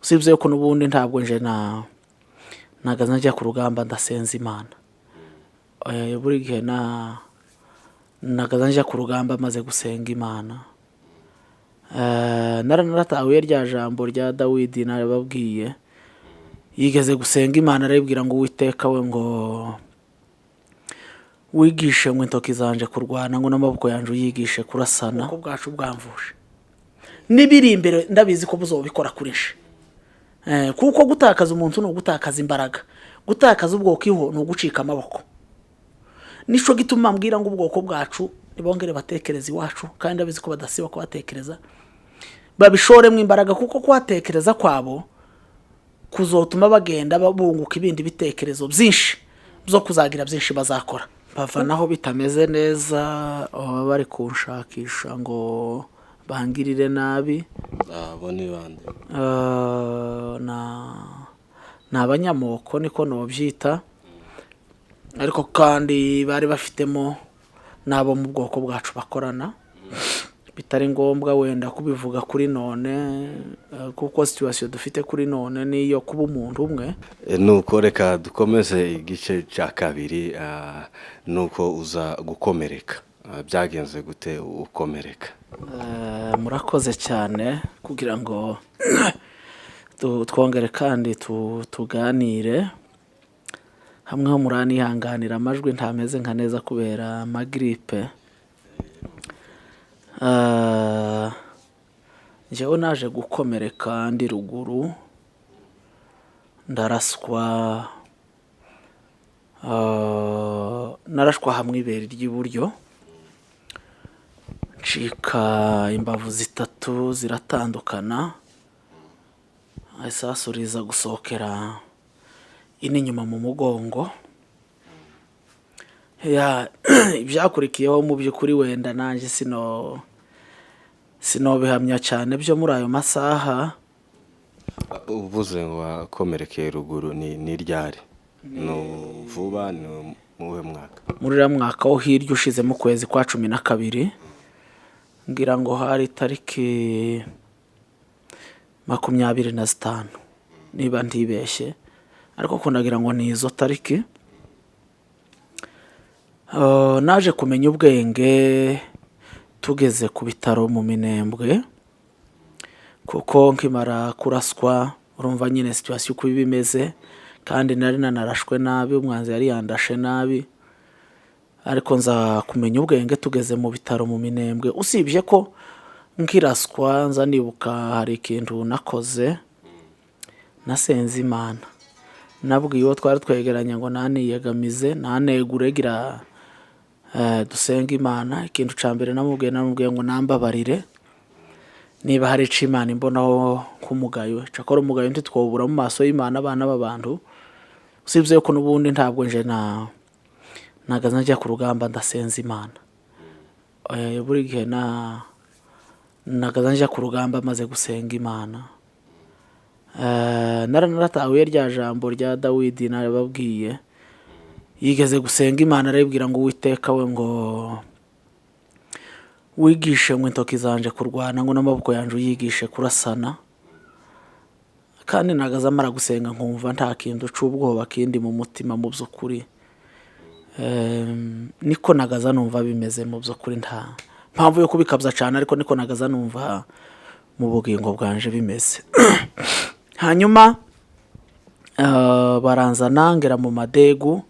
usibye ko n'ubundi ntabwo nje nagaza njya ku rugamba ndasenza Imana. Buri gihe nagaza njya ku rugamba maze gusenga Imana. Naratahuye rya jambo rya Dawidi narababwiye, yigeze gusenga Imana arabwira ngo Uwiteka we ngo wigishe ngo intoki zanje kurwana ngo n'amaboko yanje uyigishe kurasana, uko bwacu bwamvuje nibiri imbere ndabizi ko buzobikora kurisha. Kuko gutakaza umuntu no gutakaza imbaraga, gutakaza ubwoko iho no gucika amaboko. Nico gituma mbwira ngo ubwoko bwacu nibongere batekereza iwacu, kandi ndabizi ko badasiba ko batekereza babishoremwe imbaraga, kuko kwatekereza kwabo kuzotuma bagenda babunguka ibindi bitekerezo byinshi byo kuzagira byinshi bazakora. Bava naho bitameze neza, bari kunshakisha ngo bangirire nabi. Abo ni bande? Na abanyamoko niko nobyita, ariko kandi bari bafitemo nabo mu bwoko bwacu bakorana, bitari ngombwa wenda kubivuga kuri none, kuko situation dufite kuri none niyo kuba umuntu umwe. Nuko reka dukomeze igice cya kabiri, nuko uza gukomereka. Byagenze gute ukomereka? Murakoze cyane kugira ngo twongere kandi tuganire hamwe. Muranihanganira amajwi ntameze nka neza kubera amagripe. Njyewe naje gukomereka ndi ruguru, ndaraswa, narashwa hamwe ibere ry'iburyo, ncika imbavu 3 ziratandukana, isasu riza gusohokera inyuma mu mugongo. Ibyakurikiyeho mu by'ukuri wenda nanjye sinobihamya cyane byo muri ayo masaha. Uvuze ngo wakomerekeye ruguru ni ryari? No vuba no muwe mwaka? Muri uriya mwaka wo hirya ushize mu kwezi kwa 12, ngira ngo hari tariki 25 niba ntibeshye, ariko ko ndagira ngo ni izo tariki. Naje kumenya ubwenge tugeze ku bitaro mu Minembwe, kuko nkimara kuraswa urumva nyine situation uko bimeze, kandi nari nanarashwe nabi, umwanzi yari yandashe nabi. Ariko nza kumenya ubwenge tugeze mu bitaro mu Minembwe. Usibye ko nkiraswa nza nibuka hari ikintu nakoze, nasenze Imana. Nabwiye uwo twari twegeranya ngo naniyegamize naneguregira dusenga Imana. Ikintu ca mbere namubwiye ngo nambabarire niba hari ico Imana imbonaho kumugayo, cakora umugayo ntitwobura mu maso y'Imana abana b'abantu. Usibye ko n'ubundi ntabwo nje nagaza njya ku rugamba ndasenza Imana. Buri gihe nagaza njya ku rugamba maze gusenga Imana. Naratahuye rya jambo rya Dawidi narababwiye, yigeze gusenga Imana arabwira ngo Uwiteka we ngo wigishe ngo intoki zanje kurwana ngo n'amaboko yanje uyigishe kurasana. Kandi nagaza amara gusenga nkumva nta kintu c'ubwoba kindi mu mutima mu by'ukuri. Niko nagaza numva bimeze mu by'ukuri, nta mpamvu yo kubikabza cyane, ariko niko nagaza numva mu bugingo bwanje bimeze. Hanyuma baranza nangera mu madegu,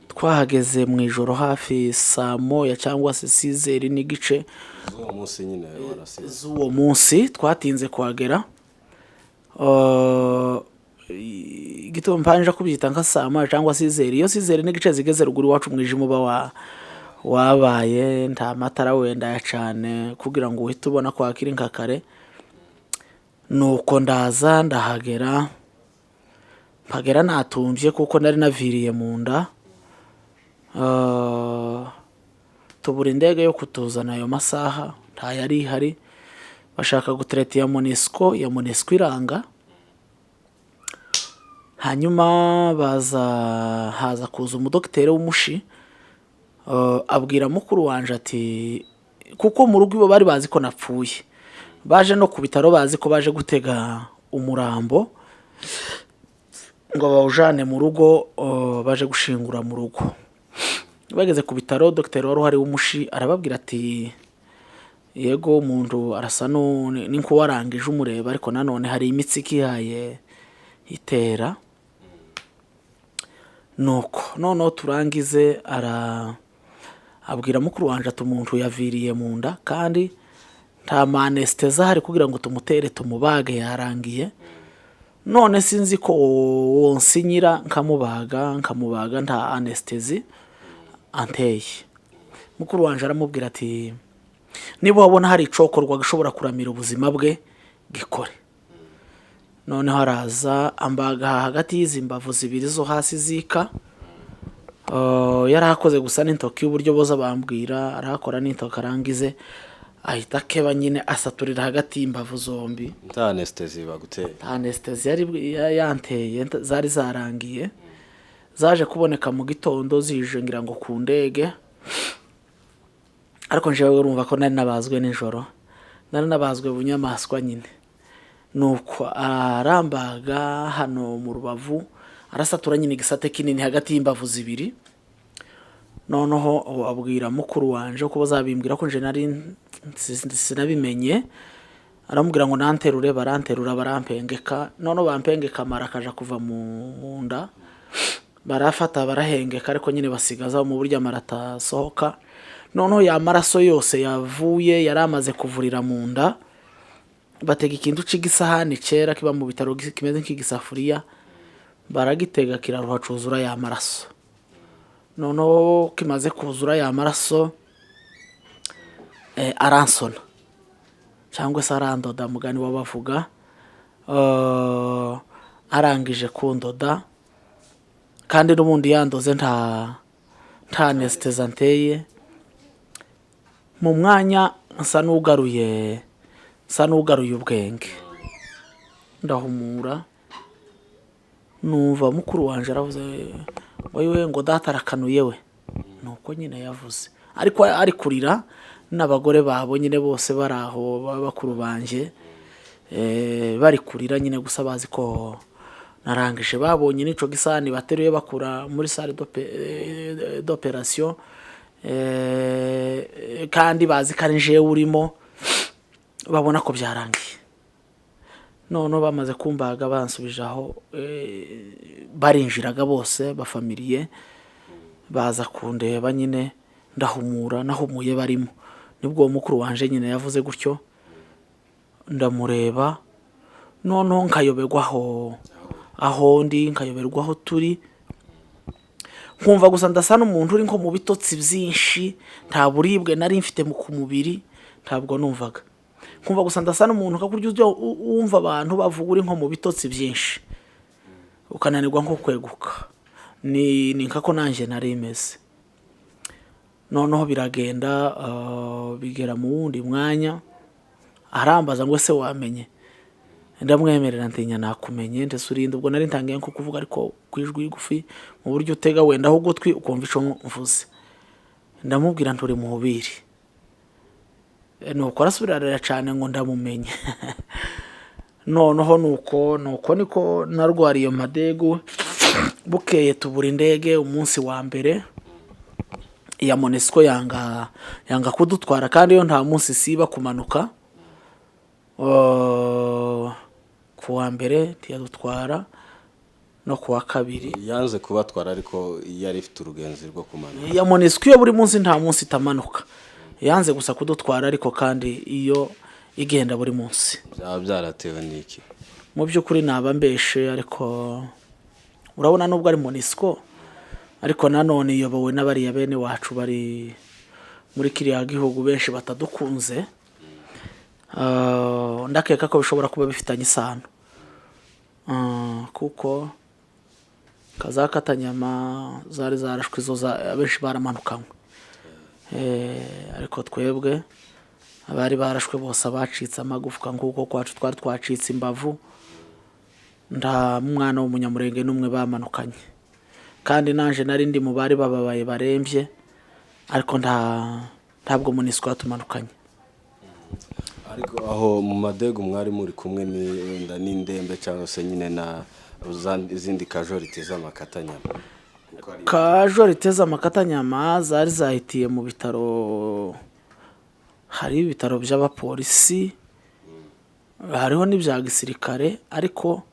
twahageze mu ijoro hafi saa moya cyangwa se 6 n'igice z'uwo munsi. Twatinze kuhagera, gito mpanje kubyita nka saa moya cyangwa 6. Iyo 6 n'igice zigeze ruguru wacu mwijima uba wabaye, nta matara wenda ya cyane kugira ngo uhite ubona ko hakiri nka kare. Nuko ndaza ndahagera, mpagera natumvye kuko nari naviriye mu nda. Tubura indege yo kutuzana ayo masaha, nta yari ihari. Bashaka gutreta ya Monisco iranga. Hanyuma haza kuza umudokiteri w'umushi, abwira mukuru wanje ati, kuko mu rugo ibo bari bazi ko napfuye, baje no ku bitaro bazi ko baje gutega umurambo ngo bawujane mu rugo, baje gushingura mu rugo. Bageze ku bitaro, dogiteri wari uhari w'umushi arababwira ati yego umuntu arasa n'inko warangije umureba, ariko nanone hari imitsi ikihaye itera. Nuko noneho turangize abwira mukuru wanje ati umuntu yaviriye mu nda kandi nta manesteza hari kugira ngo tumutere tumubage, yarangiye. None sinzi ko wonsinyira nkamubaga nta anestezi anteye. Mukuru wanje aramubwira ati niba wabona hari icokorwa gishobora kuramira ubuzima bwe gikore. Noneho araza ambaga hagati y'izi mbavu zibiri zo hasi zika. Yarakoze gusa n'intoki y'uburyo boza bambwira, arakora n'intoki arangize ahita keba nyine asaturira hagati y'imbavu zombi. nta anestesi baguteye? Nta anestesi yari yanteye, zari zarangiye, zaje kuboneka mu gitondo zije ngira ngo ku ndege. Ariko njewe urumva ko nari nabazwe nijoro, nari nabazwe bunyamaswa nyine. Nuko arambaga hano mu rubavu, arasatura nyine igisate kinini hagati y'imbavu zibiri. Noneho abwira mukuru wanje ko bazabimbwira ko nje nari sinabimenye. Aramubwira ngo nanterure, baranterura barampengeka. Noneho bampengeka amara akaja kuva mu nda, barafata barahengeka, ariko nyine basigaza mu buryo amara atasohoka. Noneho ya maraso yose yavuye yaramaze kuvurira mu nda. Batega ikintu c'igisahani cera kiba mu bitaro kimeze nk'igisafuriya, baragitega kiraruha cuzura ya maraso. Noneho kimaze kuzura ya maraso, aransona cyangwa se arandoda mugani wabavuga. Arangije kundoda kandi n'ubundi yandoze nta anestesi anteye. Mu mwanya nsa n'ugaruye ubwenge, ndahumura, numva mukuru wanje aravuze wewe ngo data arakanuye we. Nuko nyine yavuze, ariko ari kurira n'abagore babo nyine bose baraho bakuru banje, bari kurira nyine gusa bazi ko narangije. Babonye n'ico gisani bateruye bakura muri salle d'operation, kandi bazi ko ari njewe urimo, babona ko byarangiye. None bamaze kumbaga bansubije aho, barinjiraga bose bafamiliye baza kundeba nyine, ndahumura, nahumuye barimo. Nibwo mukuru wanje nyine yavuze gutyo, ndamureba. Noneho nkayoberwaho aho ndi, nkayoberwaho turi, nkumva gusa ndasa n'umuntu uri nko mu bitotsi byinshi, nta buribwe nari mfite ku mubiri, ntabwo numvaga. Nkumva gusa ndasa n'umuntu kakurya wumva abantu bavuga uri nko mu bitotsi byinshi, ukananirwa nko kweguka. Ni nkako nanje nari meze. Noneho biragenda, bigera mu wundi mwanya, arambaza ngo se wamenye? Ndamwemerera ntinya nakumenye, ndetse urinde. Ubwo nari ntangiye nko kuvuga ariko kwijwi gufi, mu buryo utega wenda aho gutwi ukumva ico mvuze. Ndamubwira nturi muhubiri. Nuko arasubirarira cyane ngo ndamumenye. Noneho nuko niko narwariye madegu. Bukeye tubura indege umunsi wa mbere ya Monesco, yanga kudutwara, kandi yo nta munsi siba kumanuka. Kuwa mbere tiyadutwara, no kuwa kabiri yanze kubatwara, ariko yari ifite urugenzi rwo kumanuka. Ya Monesco yo buri munsi nta munsi itamanuka, yanze gusa kudutwara, ariko kandi iyo igenda buri munsi. byaba byaratewe n'iki? Mu by'ukuri naba mbeshe, ariko urabona nubwo ari Monesco, ariko nanone iyobowe n'abariya bene wacu bari muri kiriya gihugu, benshi batadukunze. Ndakeka ko bishobora kuba bifitanye isano, kuko kazakatanyama zari zarashwe izo abenshi baramanukanywe. Ariko twebwe abari barashwe bose abacitse amagufwa nk'uko kwacu twari twacitse imbavu, nta mwana w'umunyamurenge n'umwe bamanukanye. Kandi nanje nari ndi mu bari bababaye barembye, ariko ntabwo Monesco yatumanukanye. ariko aho mu madego mwari muri kumwe wenda n'indembe cyangwa se nyine na izindi kajorite z'amakatanyama? Kajorite z'amakatanyama zari zahitiye mu bitaro, hari ibitaro by'abapolisi, hariho n'ibya gisirikare, ariko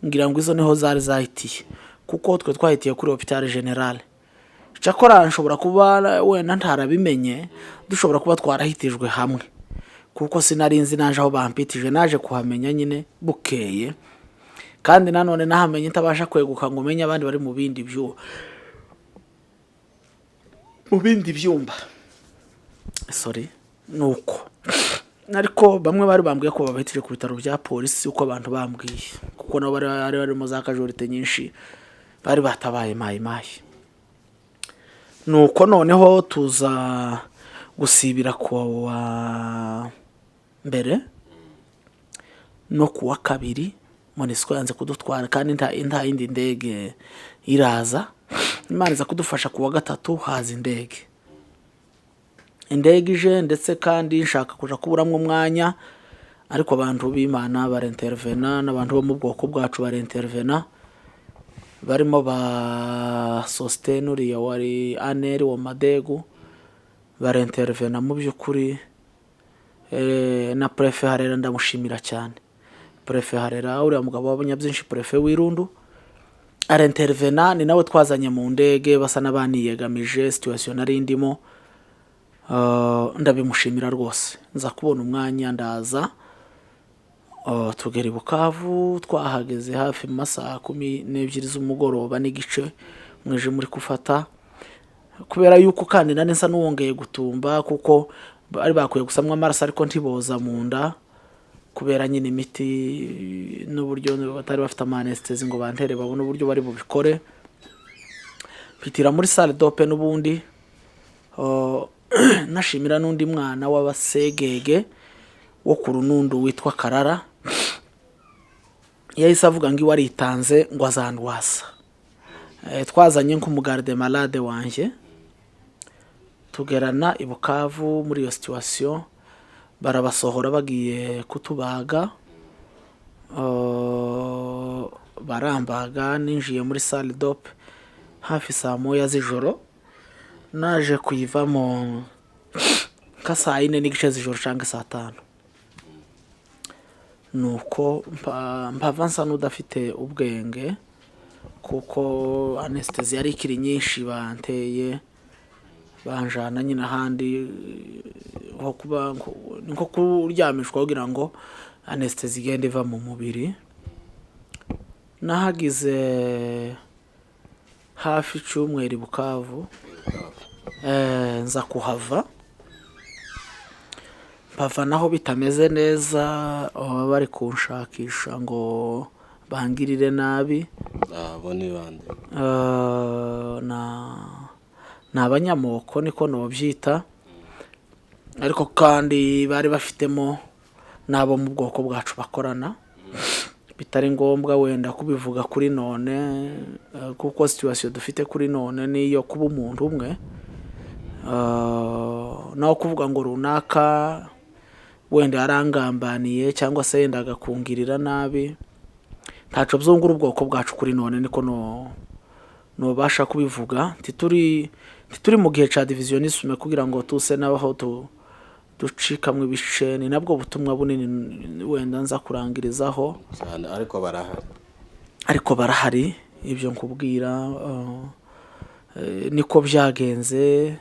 ngira ngo izo niho zari zahitiye kuko twe twahitiye kuri hôpital général. Cyakora nshobora kuba wenda ntarabimenye, dushobora kuba twarahitijwe hamwe kuko sinarinzi naje aho bampitije, naje kuhamenya nyine bukeye, kandi nanone nahamenye ntabasha kweguka ngo umenye abandi bari mu bindi byumba nuko. Ariko bamwe bari bambwiye ko babahitije ku bitaro bya polisi uko abantu bambwiye, kuko nabo bari mu za kajorite nyinshi, bari batabaye mayi. Nuko noneho tuza gusibira kuwa mbere no kuwa kabiri, Monisco yanze kudutwara kandi nta yindi ndege iraza. Imana iza kudufasha kuwa gatatu haza indege ije, ndetse kandi nshaka kuja kuburamwe umwanya, ariko abantu b'Imana barintervena, n'abantu bo mu bwoko bwacu barintervena, barimo ba Sostene uriya wari aneri wa madegu barintervena mu by'ukuri. Na prefe Harera ndamushimira cyane. Prefe Harera uriya mugabo w'abanyabyinshi, prefe w'Irundu, arintervena, ni nawe twazanye mu ndege, basa n'abaniyegamije situation nari ndimo. Ndabimushimira rwose. Nza kubona umwanya ndaza, tugera i Bukavu, twahageze hafi mu masaha 12 z'umugoroba n'igice, mweje muri kufata, kubera yuko kandi nane nsa n'uwongeye gutumba kuko bari bakwiye gusamwa amaraso ariko ntiboza mu nda, kubera nyine imiti n'uburyo batari bafite anesthesi ngo bantere babone uburyo bari bubikore. Pitira muri salle d'ope n'ubundi. Nashimira n'undi mwana w'abasegege wo ku Runundu witwa Karara, yahise avuga ngo iwari itanze ngo azandwasa. Twazanye nk'umugarde malade wanje, tugerana i Bukavu muri iyo situation, barabasohora bagiye kutubaga, barambaga, ninjiye muri salle d'ope hafi saa 1 z'ijoro, naje kuyivamo nka saa 4 n'igice z'ijoro cyangwa saa 5. Nuko mpava nsa n'udafite ubwenge kuko anesthesi yari ikiri nyinshi banteye, banjana nyine ahandi ho kuba nko kuryamishwa kugira ngo anesthesi igende iva mu mubiri. Nahagize hafi cyumweru i Bukavu, nza kuhava, mpava naho bitameze neza, bari kunshakisha ngo bangirire nabi. Abo ni bande? Na abanyamoko niko nobyita, ariko kandi bari bafitemo nabo mu bwoko bwacu bakorana, bitari ngombwa wenda kubivuga kuri none, kuko situation dufite kuri none niyo kuba umuntu umwe, naho kuvuga ngo runaka wenda yarangambaniye cyangwa se yendaga kungirira nabi, ntaco byungura ubwoko bwacu kuri none, niko no basha kubivuga. Tituri mu gihe ca divisionisme kugira ngo tuse nabaho ducikamwe ibice, ni nabwo butumwa bunini wenda nza kurangirizaho. Ariko barahari ibyo nkubwira. Niko byagenze,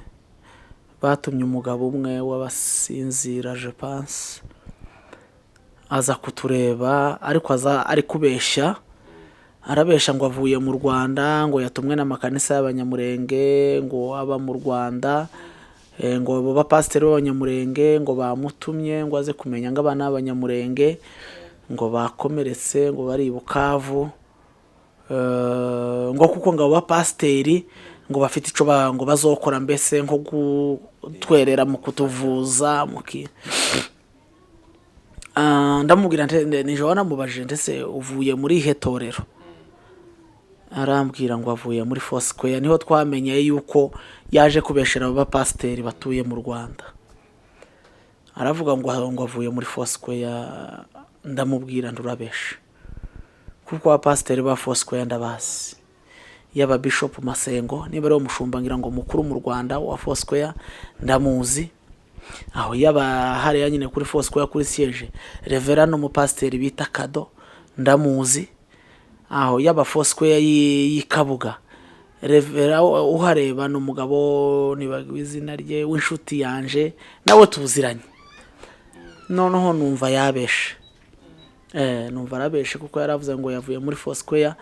batumye umugabo umwe w'abasinzira je pense aza kutureba, ariko ari kubeshya, arabesha ngo avuye mu Rwanda, ngo yatumwe n'amakanisa y'abanyamurenge, ngo aba mu Rwanda, ngo abo pasiteri b'abanyamurenge ngo bamutumye ngo aze kumenya ngo abana b'abanyamurenge ngo bakomeretse, ngo bari i Bukavu, ngo kuko ngo abo pasiteri ngo bafite ico ngo bazokora, mbese nko gutwerera mu kutuvuza muki. Ndamubwira nije wanamubajije ndetse uvuye muri hetorero, arambwira ngo avuye muri Foursquare. Niho twamenye yuko yaje kubeshera aba pasiteri batuye mu Rwanda. aravuga ngo avuye muri Foursquare. Ndamubwira ndurabeshe kuko abapasiteri ba Foursquare ndabazi, yaba Bishop Masengo niba ari umushumba ngira ngo mukuru mu Rwanda wa Foursquare ndamuzi, aho yaba hariya nyine kuri Foursquare kuri siège Reverend umupasiteri bita Kado ndamuzi, aho yaba Foursquare y'Ikabuga Reverend uhareba n'umugabo nibagiwe izina rye w'inshuti yanje nawe tuziranye. Noneho numva yabeshe, numva arabeshe kuko yaravuze ngo yavuye muri Foursquare,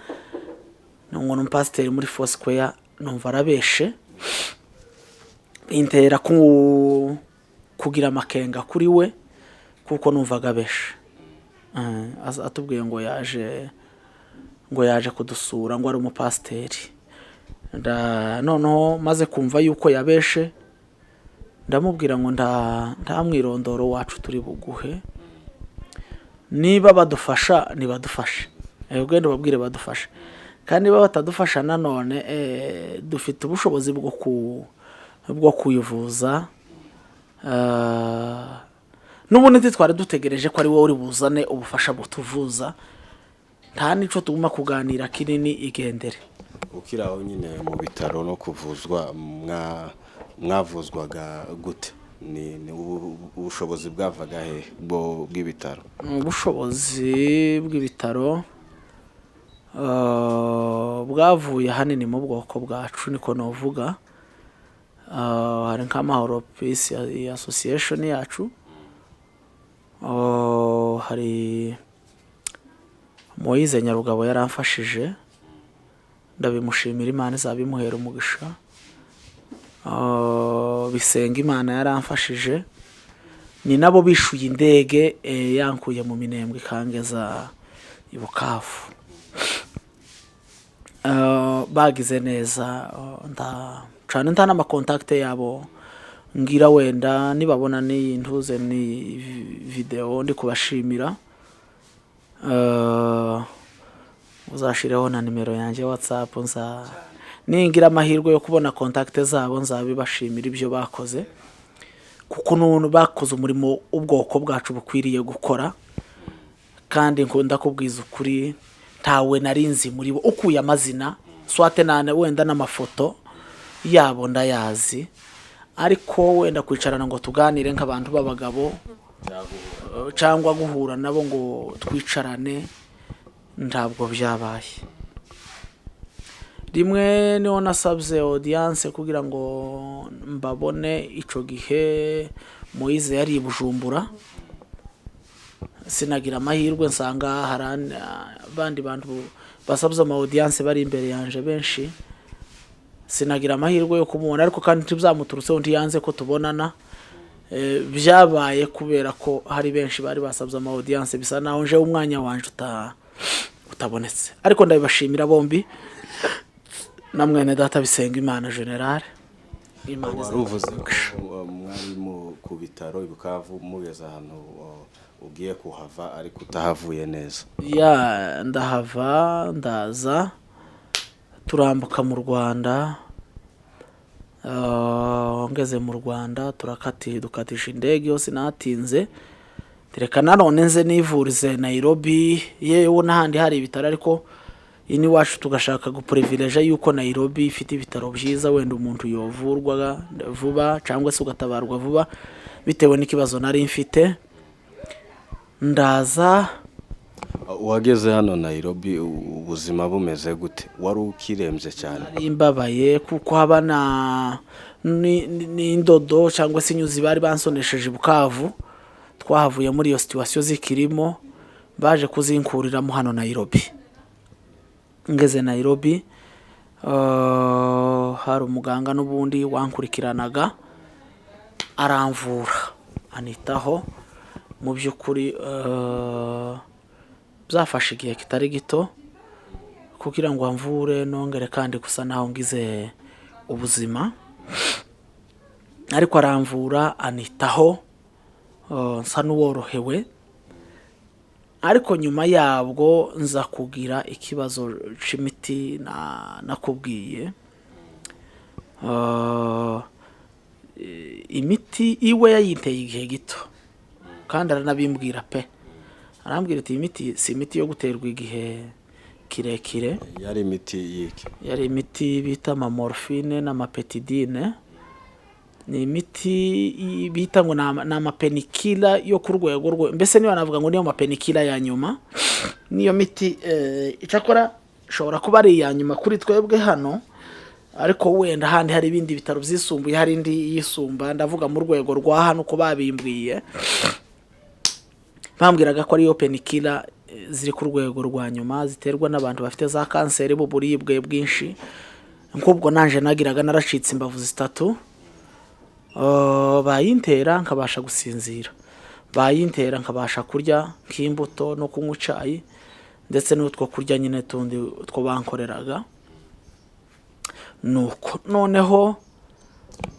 ngo n'umupasiteri muri Foursquare. Numva arabeshe, intera kugira amakenga kuri we kuko numvaga abeshe. Atubwiye ngo yaje kudusura ngo ari umupasiteri. Noneho maze kumva yuko yabeshe ndamubwira ngo nta mwirondoro wacu turi buguhe, niba badufasha nibadufashe, ugende babwire badufashe, kandi niba batadufasha nanone dufite ubushobozi bwo kuyivuza. N'ubundi twari dutegereje ko ari wowe uri buzane ubufasha butuvuza, nta nico tuguma kuganira kinini igendere. Ukiraho nyine mu bitaro no kuvuzwa mwavuzwaga gute? Ni ubushobozi bwavaga he bw'ibitaro? Ubushobozi bw'ibitaro bwavuye hanini mu bwoko bwacu niko novuga. Hari nk'Amahoro Peace Association yacu, hari Moise Nyarugabo yaramfashije, ndabimushimira, Imana izabimuhera umugisha. Bisenga Imana yaramfashije, ni nabo bishuye indege yankuye mu Minembwe ikangeza i Bukavu. Bagize neza, cyane nta n'amakontakte yabo ngira, wenda nibabona n'intuze ni video ndi kubashimira. Uzashireho na nimero yanjye WhatsApp, ningira amahirwe yo kubona kontakte zabo nzabibashimira ibyo bakoze, kuko n'umuntu bakoze umurimo ubwoko bwacu bukwiriye gukora. Kandi nkunda kubwiza ukuri, ntawe narinzi muri bo ukuye amazina swate nane wenda n'amafoto yabo ndayazi, ariko wenda kwicarana ngo tuganire nk'abantu b'abagabo cyangwa guhura nabo ngo twicarane ntabwo byabaye. Rimwe niho nasabye audience kugira ngo mbabone, ico gihe Moise yari i Bujumbura, sinagira amahirwe nsanga hari abandi bantu basabye ama audience bari imbere yanje benshi, sinagira amahirwe yo kumubona, ariko kandi tibyamuturutseho ntiyanze ko tubonana. Byabaye kubera ko hari benshi bari basabye ama audience, bisa naho nje umwanya wanje utabonetse. Ariko ndabibashimira bombi, namwe data Bisenga Imana General. Waruvuze ko mwari ku bitaro Bukavu mugeze ahantu ugiye kuhava ariko utahavuye neza. Ndahava ndaza turambuka mu Rwanda. Ngeze mu Rwanda dukatisha indege yose natinze, tereka nanone nze nivurize Nairobi, yewe n'ahandi hari ibitaro, ariko ini wacu tugashaka guprivilege yuko Nairobi ifite ibitaro byiza, wenda umuntu yovurwa vuba cyangwa se ugatabarwa vuba bitewe n'ikibazo nari mfite. Ndaza wageze hano Nairobi, ubuzima bumeze gute? Wari ukirembye cyane? Imbabaye kuko habana n'indodo cyangwa se inyuzi bari bansonesheje Bukavu. Twahavuye muri iyo situation zikirimo, baje kuzinkuriramo hano Nairobi. Ngeze Nairobi, hari umuganga n'ubundi wankurikiranaga aramvura anitaho. Mu by'ukuri byafashe igihe kitari gito kugira ngo amvure nongere kandi gusa naho ngize ubuzima, ariko aramvura anitaho, nsa n'uworohewe. Ariko nyuma yabwo nza kugira ikibazo c'imiti nakubwiye. Imiti iwe yayinteye igihe gito, kandi aranabimbwira pe, arambwira ati imiti si imiti yo guterwa igihe kirekire, yari imiti yiki, yari imiti bita morphine na mapetidine, ni imiti bita ngo na amapenikila yo ku rwego rwo, mbese niyo navuga ngo niyo mapenikila ya nyuma. Niyo miti icyakora ishobora kuba ari iya nyuma kuri twebwe hano, ariko wenda handi hari ibindi bitaro byisumbuye, hari indi yisumba, ndavuga mu rwego rwa hano ko babimbwiye, bambwiraga ko ariyo penikila ziri ku rwego rwa nyuma, ziterwa n'abantu bafite za kanseri b'uburibwe bwinshi. Nk'ubwo nanje nagiraga naracitse imbavu zitatu, bayintera nkabasha gusinzira, bayintera nkabasha kurya nk'imbuto no kunywa icyayi, ndetse n'utwo kurya nyine tundi two bankoreraga. Nuko noneho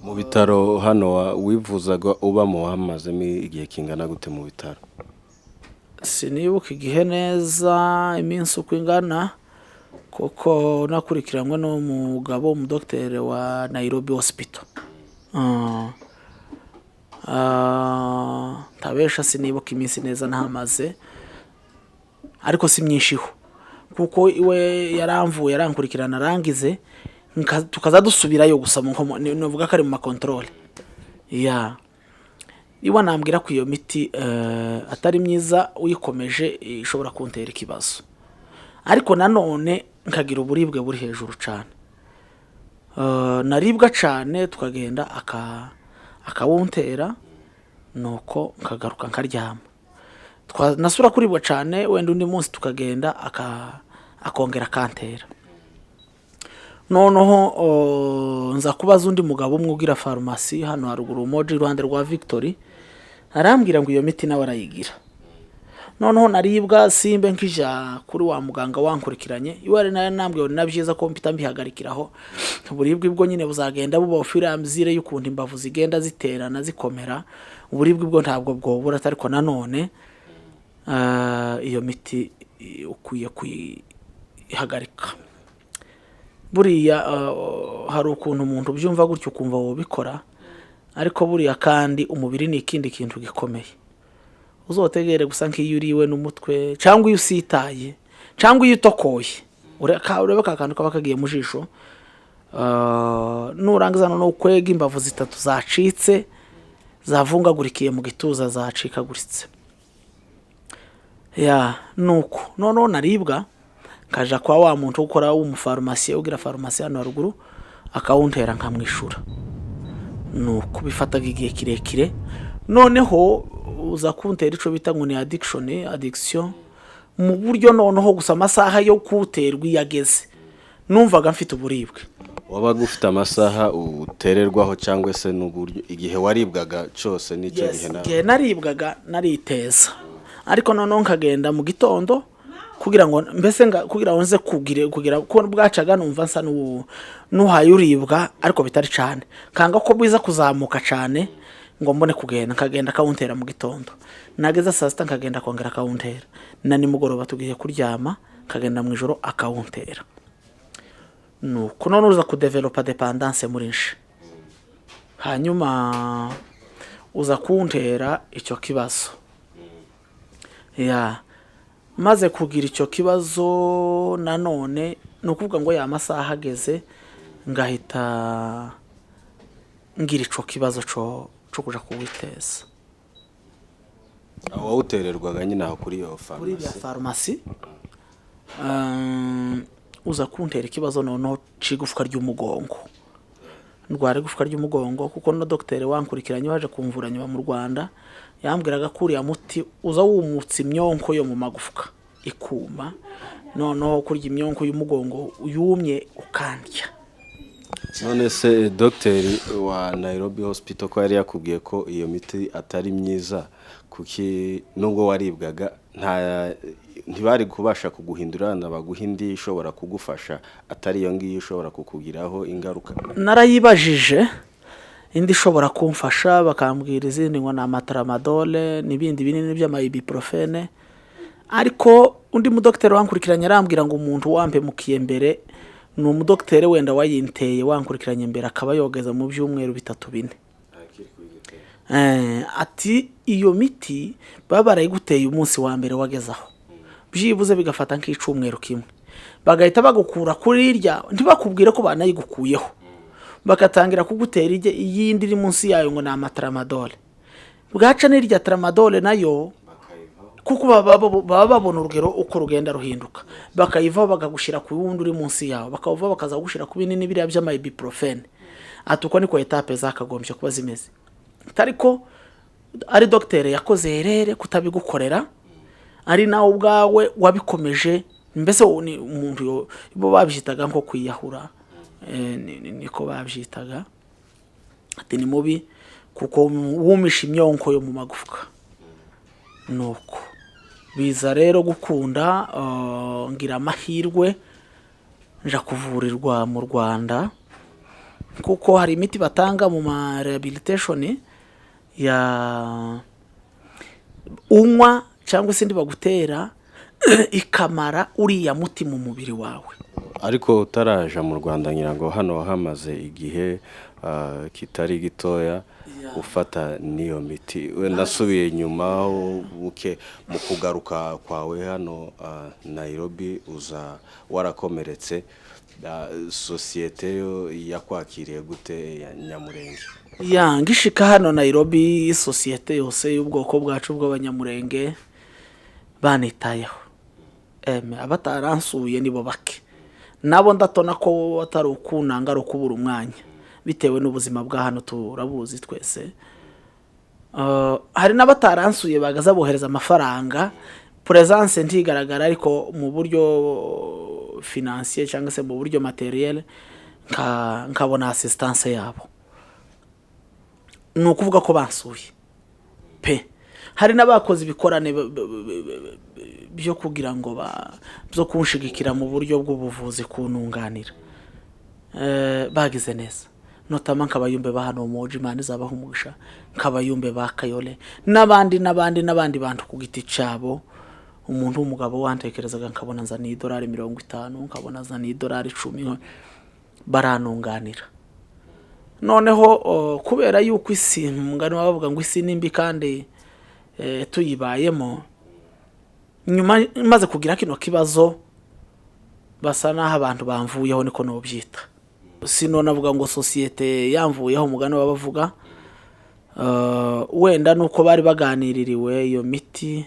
mu bitaro hano wivuzaga uba mu wamazemo igihe kingana gute mu bitaro? Sinibuka igihe neza iminsi uko ingana, kuko nakurikiranywe n'umugabo umudokiteri wa Nairobi Hospital. Tabesha sinibuka iminsi neza ntamaze, ariko si myinshi ho, kuko iwe yaramvuye yarankurikirana arangize tukaza dusubirayo gusa nuvuga ko ari mu makontrole. Iwa nambwira ko iyo miti atari myiza, uyikomeje ishobora kuntera ikibazo, ariko nanone nkagira uburibwe buri hejuru cyane, naribwa cyane, tukagenda akawuntera, nuko nkagaruka nkaryama, nasura kuribwa cyane, wenda undi munsi tukagenda akongera akantera. Noneho nza kubaza undi mugabo umwe ugira farumasi hano haruguru moji iruhande rwa Victory, arambwira ngo iyo miti nawe arayigira. Noneho naribwa simbe nkija kuri wa muganga wankurikiranye, iwari nayo nambwiye ni nabyiza ko mpita mbihagarikiraho, uburibwe bwo nyine buzagenda buba firamzire y'ukuntu imbavu zigenda ziterana zikomera, uburibwe bwo ntabwo bwobura, ariko nanone iyo miti ukwiye kuyihagarika. Buriya hari ukuntu umuntu byumva gutyo ukumva wobikora, ariko buriya kandi umubiri ni ikindi kintu gikomeye. Uzotegere gusa nk'iyo uriwe n'umutwe, cyangwa iyo usitaye, cyangwa iyo utokoye, urebe ka kantu kaba kagiye mu jisho, nurangiza no kwega imbavu zitatu zacitse zavungagurikiye mu gituza zacikaguritse. Nuko noneho naribwa kaja kwa wa muntu ukora w'umufarumasi ugira farumasi hano haruguru, akawuntera nkamwishura. Nuko bifataga igihe kirekire, noneho uza kuntera ico bita ngo ni addiction, mu buryo noneho gusa amasaha yo kuterwa yageze numvaga mfite uburibwe. Wabaga ufite amasaha utererwaho cyangwa se n'uburyo igihe waribwaga cyose n'icyo gihe nawe? Igihe naribwaga nariteza, ariko noneho nkagenda mu gitondo kugira ngo mbese kugira ngo nze kugira ko bwacaga numva nsa n'uhaye uribwa, ariko bitari cyane, kanga ko bwiza kuzamuka cyane ngo mbone kugenda, nkagenda kawuntera mu gitondo, nageza saa sita nkagenda kongera kawuntera, na nimugoroba tugiye kuryama kagenda mu ijoro akawuntera. Nuko none uza kudevelopa dependance muri nshi, hanyuma uza kuntera icyo kibazo. Maze kugira icyo kibazo nanone nukuvuga ngo ya masaha ageze ngahita ngira icyo kibazo cyo kuja kuwiteza. Aho utererwaga nyine aho kuri iyo farumasi, uza kuntera ikibazo noneho c'igufwa ry'umugongo, ndwara igufwa ry'umugongo, kuko no docteur wankurikiranye waje kumvura nyuma mu Rwanda yambwiraga ko uriya muti uza wumutse imyonko yo mu magufwa ikuma, noneho kurya imyonko y'umugongo yumye ukandya. None se docteur wa Nairobi Hospital ko yari yakubwiye ko iyo miti atari myiza, kuki nubwo waribwaga ntibari kubasha kuguhindura nabaguhindi ishobora kugufasha atari iyo ngiyo ishobora kukugiraho ingaruka? Narayibajije indi ishobora kumfasha, bakambwira izindi ngo na tramadol n'ibindi binini by'ama ibuprofene, ariko undi mudokiteri wankurikiranye arambwira ngo umuntu wampemukiye mbere ni umudokiteri wenda wayinteye wankurikiranye mbere akaba yogeza mu byumweru 3-4, ati iyo miti baba barayiguteye umunsi wa mbere wagezaho byibuze bigafata nk'icumweru kimwe bagahita bagukura kuri irya ntibakubwire ko banayigukuyeho bakatangira kugutera iyindi iri munsi yayo ngo ni amatramadole bwaca n'irya tramadole nayo kuko baba babona urugero uko rugenda ruhinduka bakayivaho bakagushyira ku wundi uri munsi yawo bakavaho bakaza gushyira ku binini biriya by'amayibuprofene ati uko niko etape zakagombye kuba zimeze ariko ari dogiteri yakoze herere kutabigukorera ari nawe ubwawe wabikomeje mbese ni umuntu bo babyitaga nko kwiyahura niko babyitaga ati ni mubi kuko wumisha imyonko yo mu magufwa nuko biza rero gukunda ngira amahirwe nja kuvurirwa mu Rwanda kuko hari imiti batanga mu ma rehabilitation ya unywa cyangwa se ndi bagutera ikamara uriya muti mu mubiri wawe. Ariko utaraja mu Rwanda nyirango hano hamaze igihe kitari gitoya ufata niyo miti wenda subiye nyuma uke mu kugaruka kwawe hano Nairobi uza warakomeretse societe yo yakwakiriye gute ya Nyamurenge? Ngishika hano Nairobi societe yose y'ubwoko bwacu bw'abanyamurenge banitayeho abataransuye nibo bake nabo ndatona ko atari ukunanga ari ukubura umwanya bitewe n'ubuzima bwa hano turabuzi twese. Hari n'abataransuye bagaza bohereza amafaranga presence ntigaragara ariko mu buryo financier cyangwa se mu buryo materiel nkabona assistance yabo nukuvuga ko bansuye pe. Hari n'abakoze ibikorane byo kugira ngo byo kunshigikira mu buryo bw'ubuvuzi kununganira bagize neza notama nkabayumbe ba hano mu Imana izabaho umugisha nkabayumbe ba Kayole n'abandi bantu ku giti cyabo. Umuntu w'umugabo wantekerezaga nkabona nza ni $50 nkabona nza ni $10 baranunganira. Noneho kubera yuko isi mungano bavuga ngo isi nimbi kandi tuyibayemo nyuma maze kugira kino kibazo basa naho abantu bamvuyeho niko no byita sino navuga ngo societe yamvuyeho mugano babavuga wenda nuko bari baganiririwe iyo miti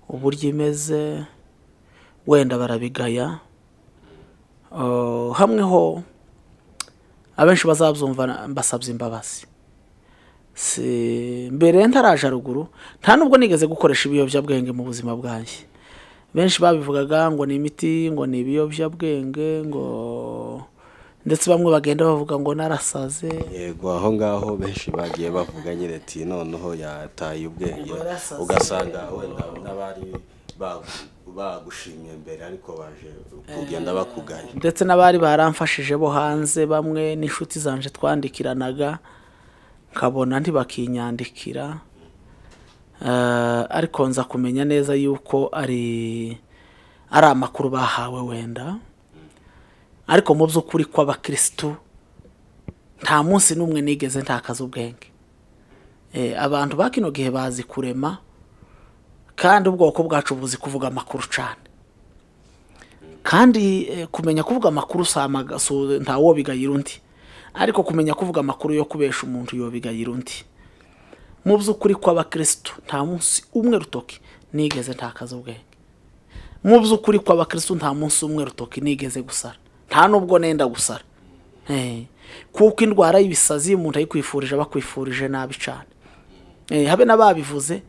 uburyo imeze wenda barabigaya hamwe ho abenshi bazabyumva mbasabye imbabazi mbere ntaraje ruguru nta nubwo nigeze gukoresha ibiyobyabwenge mu buzima bwanjye. Benshi babivugaga ngo ni imiti ngo ni ibiyobyabwenge ngo ndetse bamwe bagenda bavuga ngo narasaze. Yego aho ngaho benshi bagiye bavuga nyine ati noneho yataye ubwenge ugasanga wenda n'abari bagushimye mbere ariko baje kugenda bakuganya ndetse n'abari baramfashije bo hanze bamwe n'inshuti zanje twandikiranaga nkabona ntibakinyandikira ariko nza kumenya neza yuko ari amakuru bahawe wenda ariko mu by'ukuri kw'abakristo nta munsi n'umwe nigeze ntakaza ubwenge. Abantu bakino gihe bazi kurema kandi ubwoko bwacu buzi kuvuga amakuru cyane kandi kumenya kuvuga amakuru ntawo bigayira undi ariko kumenya kuvuga amakuru yo kubesha umuntu yo bigayira undi. Mu by'ukuri kw'abakristo nta munsi umwe rutoki nigeze ntakaza ubwenge. Mu by'ukuri kw'abakristo nta munsi umwe rutoki nigeze gusara nta nubwo nenda gusara kuko indwara y'ibisazi umuntu ayikwifurije bakwifurije nabi cyane. Habe nababivuze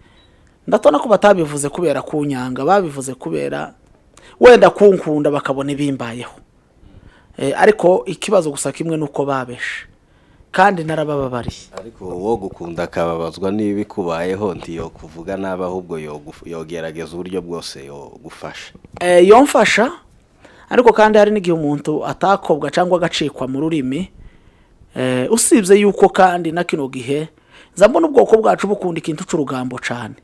ndatona ko batabivuze kubera kunyanga babivuze kubera wenda kunkunda bakabona ibimbayeho ariko ikibazo gusa kimwe nuko babeshe kandi narabababariye. Ariko wo gukunda kababazwa n'ibikubayeho ndiyo kuvuga naba ahubwo yogerageza uburyo bwose yo gufasha yomfasha ariko kandi hari n'igihe umuntu atakobwa cyangwa agacikwa mu rurimi usibye yuko kandi na kino gihe zambona ubwoko bwacu bukunda ikintu cy'urugambo cyane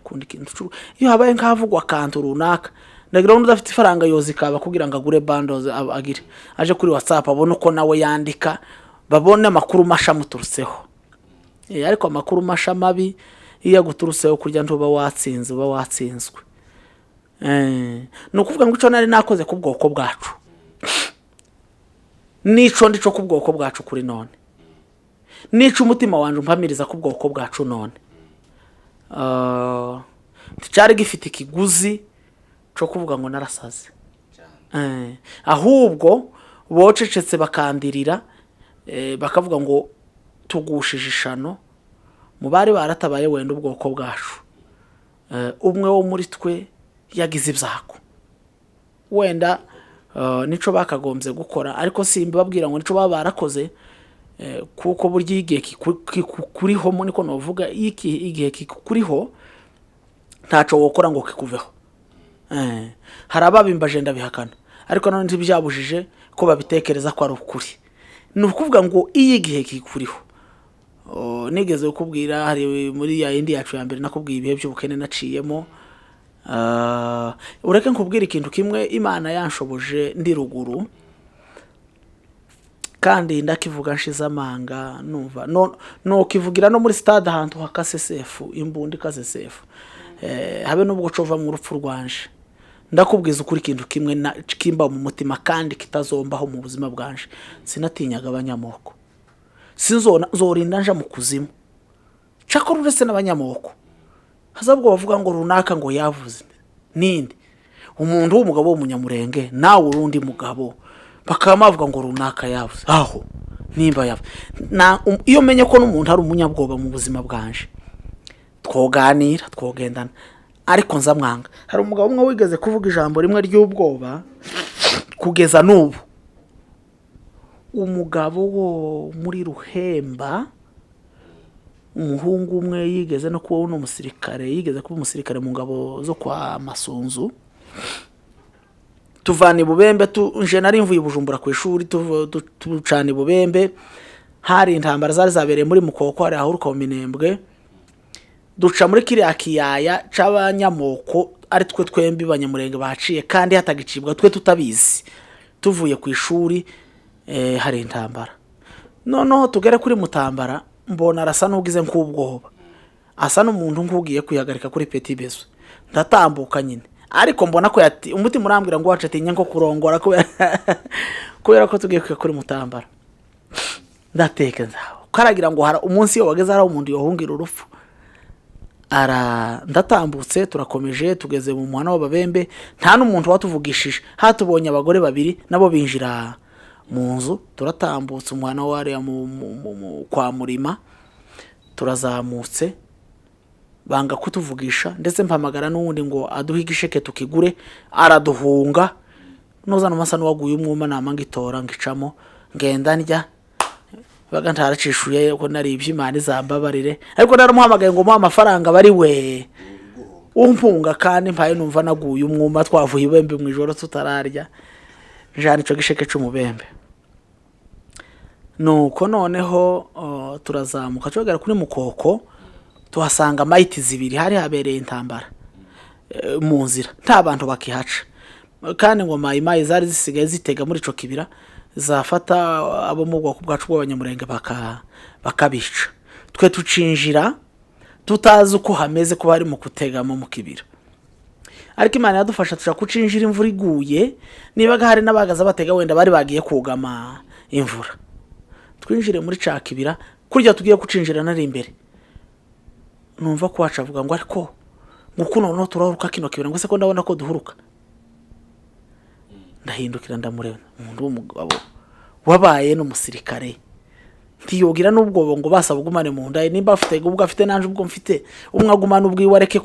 kundi ikintu iyo habaye nkavugwa kantu runaka ndagira ngo udafite ifaranga yozikaba kugira ngo agure bundles agire aje kuri WhatsApp abone uko nawe yandika babone amakuru masha muturutseho ariko amakuru masha mabi iyo aguturuseho kurya ntuba watsinze uba watsinzwe. Ni ukuvuga ngo icyo nari nakoze ku bwoko bwacu nico ndico ku bwoko bwacu kuri none, nico umutima wanje umpamiriza ku bwoko bwacu none. Nticyari gifite ikiguzi cyo kuvuga ngo narasaze, ahubwo bocecetse bakandirira, bakavuga ngo tugushije ishano mu bari baratabaye wenda ubwoko bwacu. Umwe wo muri twe yagize ibyago wenda, nico bakagombye gukora, ariko simbabwira ngo nico baba barakoze, kuko burya igihe kikuriho mo niko novuga, igihe kikuriho ntaco wokora ngo kikuveho. Hari ababimbaje ndabihakana, ariko none ntibyabujije ko babitekereza ko ari ukuri. Ni ukuvuga ngo iyo igihe kikuriho, nigeze kukubwira hari muri ya indi yacu ya mbere nakubwiye ibihe by'ubukene naciyemo. Ureke nkubwira ikintu kimwe Imana yanshoboje ndi ruguru, kandi ndakivuga nshize amanga numva no kivugira no muri stade ahantu hakasesefu imbundi kasesefu, habe nubwo cova mu rupfu rwanje. Ndakubwiza ukuri ikintu kimwe kimba mu mutima kandi kitazombaho mu buzima bwanje, sinatinyaga abanyamoko, zorinda nja mu kuzimu. Cakora uretse n'abanyamoko hazabwo bavuga ngo runaka ngo yavuze ninde, umuntu w'umugabo w'umunyamurenge nawe urundi mugabo bakaba bavuga ngo runaka yavuze, aho nimba yavuze. Iyo menye ko n'umuntu ari umunyabwoba mu buzima bwanje, twoganira twogendana, ariko nza mwanga. Hari umugabo umwe wigeze kuvuga ijambo rimwe ry'ubwoba kugeza n'ubu, umugabo wo muri Ruhemba, umuhungu umwe yigeze no kuba umusirikare, yigeze kuba umusirikare mu ngabo zo kwa Masunzu. Tuvana Bubembe, nje nari mvuye Bujumbura ku ishuri, tucana Bubembe, hari intambara zari zabereye muri Mukoko, hari ahuruka mu Minembwe. Duca muri kiriya kiyaya c'abanyamoko, ari twe twembi banyamurenge baciye kandi hatagicibwa twe tutabizi, tuvuye ku ishuri. Hari intambara, noneho tugere kuri Mutambara, mbona arasa n'ugize nk'ubwoba, asa n'umuntu nk'ugiye kwihagarika kuri Petit Bezo. Ndatambuka nyine, ariko mbona ko umutima urambwira ngo wacu atinya nko kurongora kubera ko tugiye kuri Mutambara. Ndatekereza karagira ngo hari umunsi yo wageze hari umuntu yohungira urupfu. Ndatambutse, turakomeje tugeze mu muhana w'Ababembe, nta n'umuntu watuvugishije. Hatubonye abagore babiri nabo binjira mu nzu, turatambutse umuhana wari kwa Murima, turazamutse banga kutuvugisha, ndetse mpamagara n'undi ngo aduhe igisheke tukigure, araduhunga. Noza n'amasa n'uwaguye umwuma namanga itora ngicamo ngenda ndya, baga ntaracishuye ko nari iby'Imana izambabarire, ariko naramuhamagaye ngo muha amafaranga bari we umpunga, kandi mpaye numva naguye umwuma, twavuye Ibembe mu ijoro tutararya, njana ico gisheke c'Umubembe. Nuko noneho turazamuka twegera kuri Mukoko, tuhasanga mayiti zibiri, hari habereye intambara mu nzira, nta bantu bakihaca, kandi ngo mayimayi zari zisigaye zitega muri ico kibira, zafata abo mu bwoko bwacu bw'abanyamurenge bakabica. Twe tucinjira tutazi uko hameze, ko bari mu kutegamo mu kibira, ariko Imana yadufasha tuja kucinjira imvura iguye. Nibaga hari n'abagaza batega wenda bari bagiye kugama imvura, twinjire muri ca kibira. Kurya tugiye kucinjira nari imbere, numva ko wacu avuga ngo ariko ngukuno no turahuruka kino kibira, ngo se ko ndabona ko duhuruka. Ndahindukira ndamureba, umuntu w'umugabo wabaye n'umusirikare, ntiyogira n'ubwoba ngo basaba ugumane mu nda, nimba afite ubwo afite nanje ubwo mfite, umwe agumana ubwiwe areke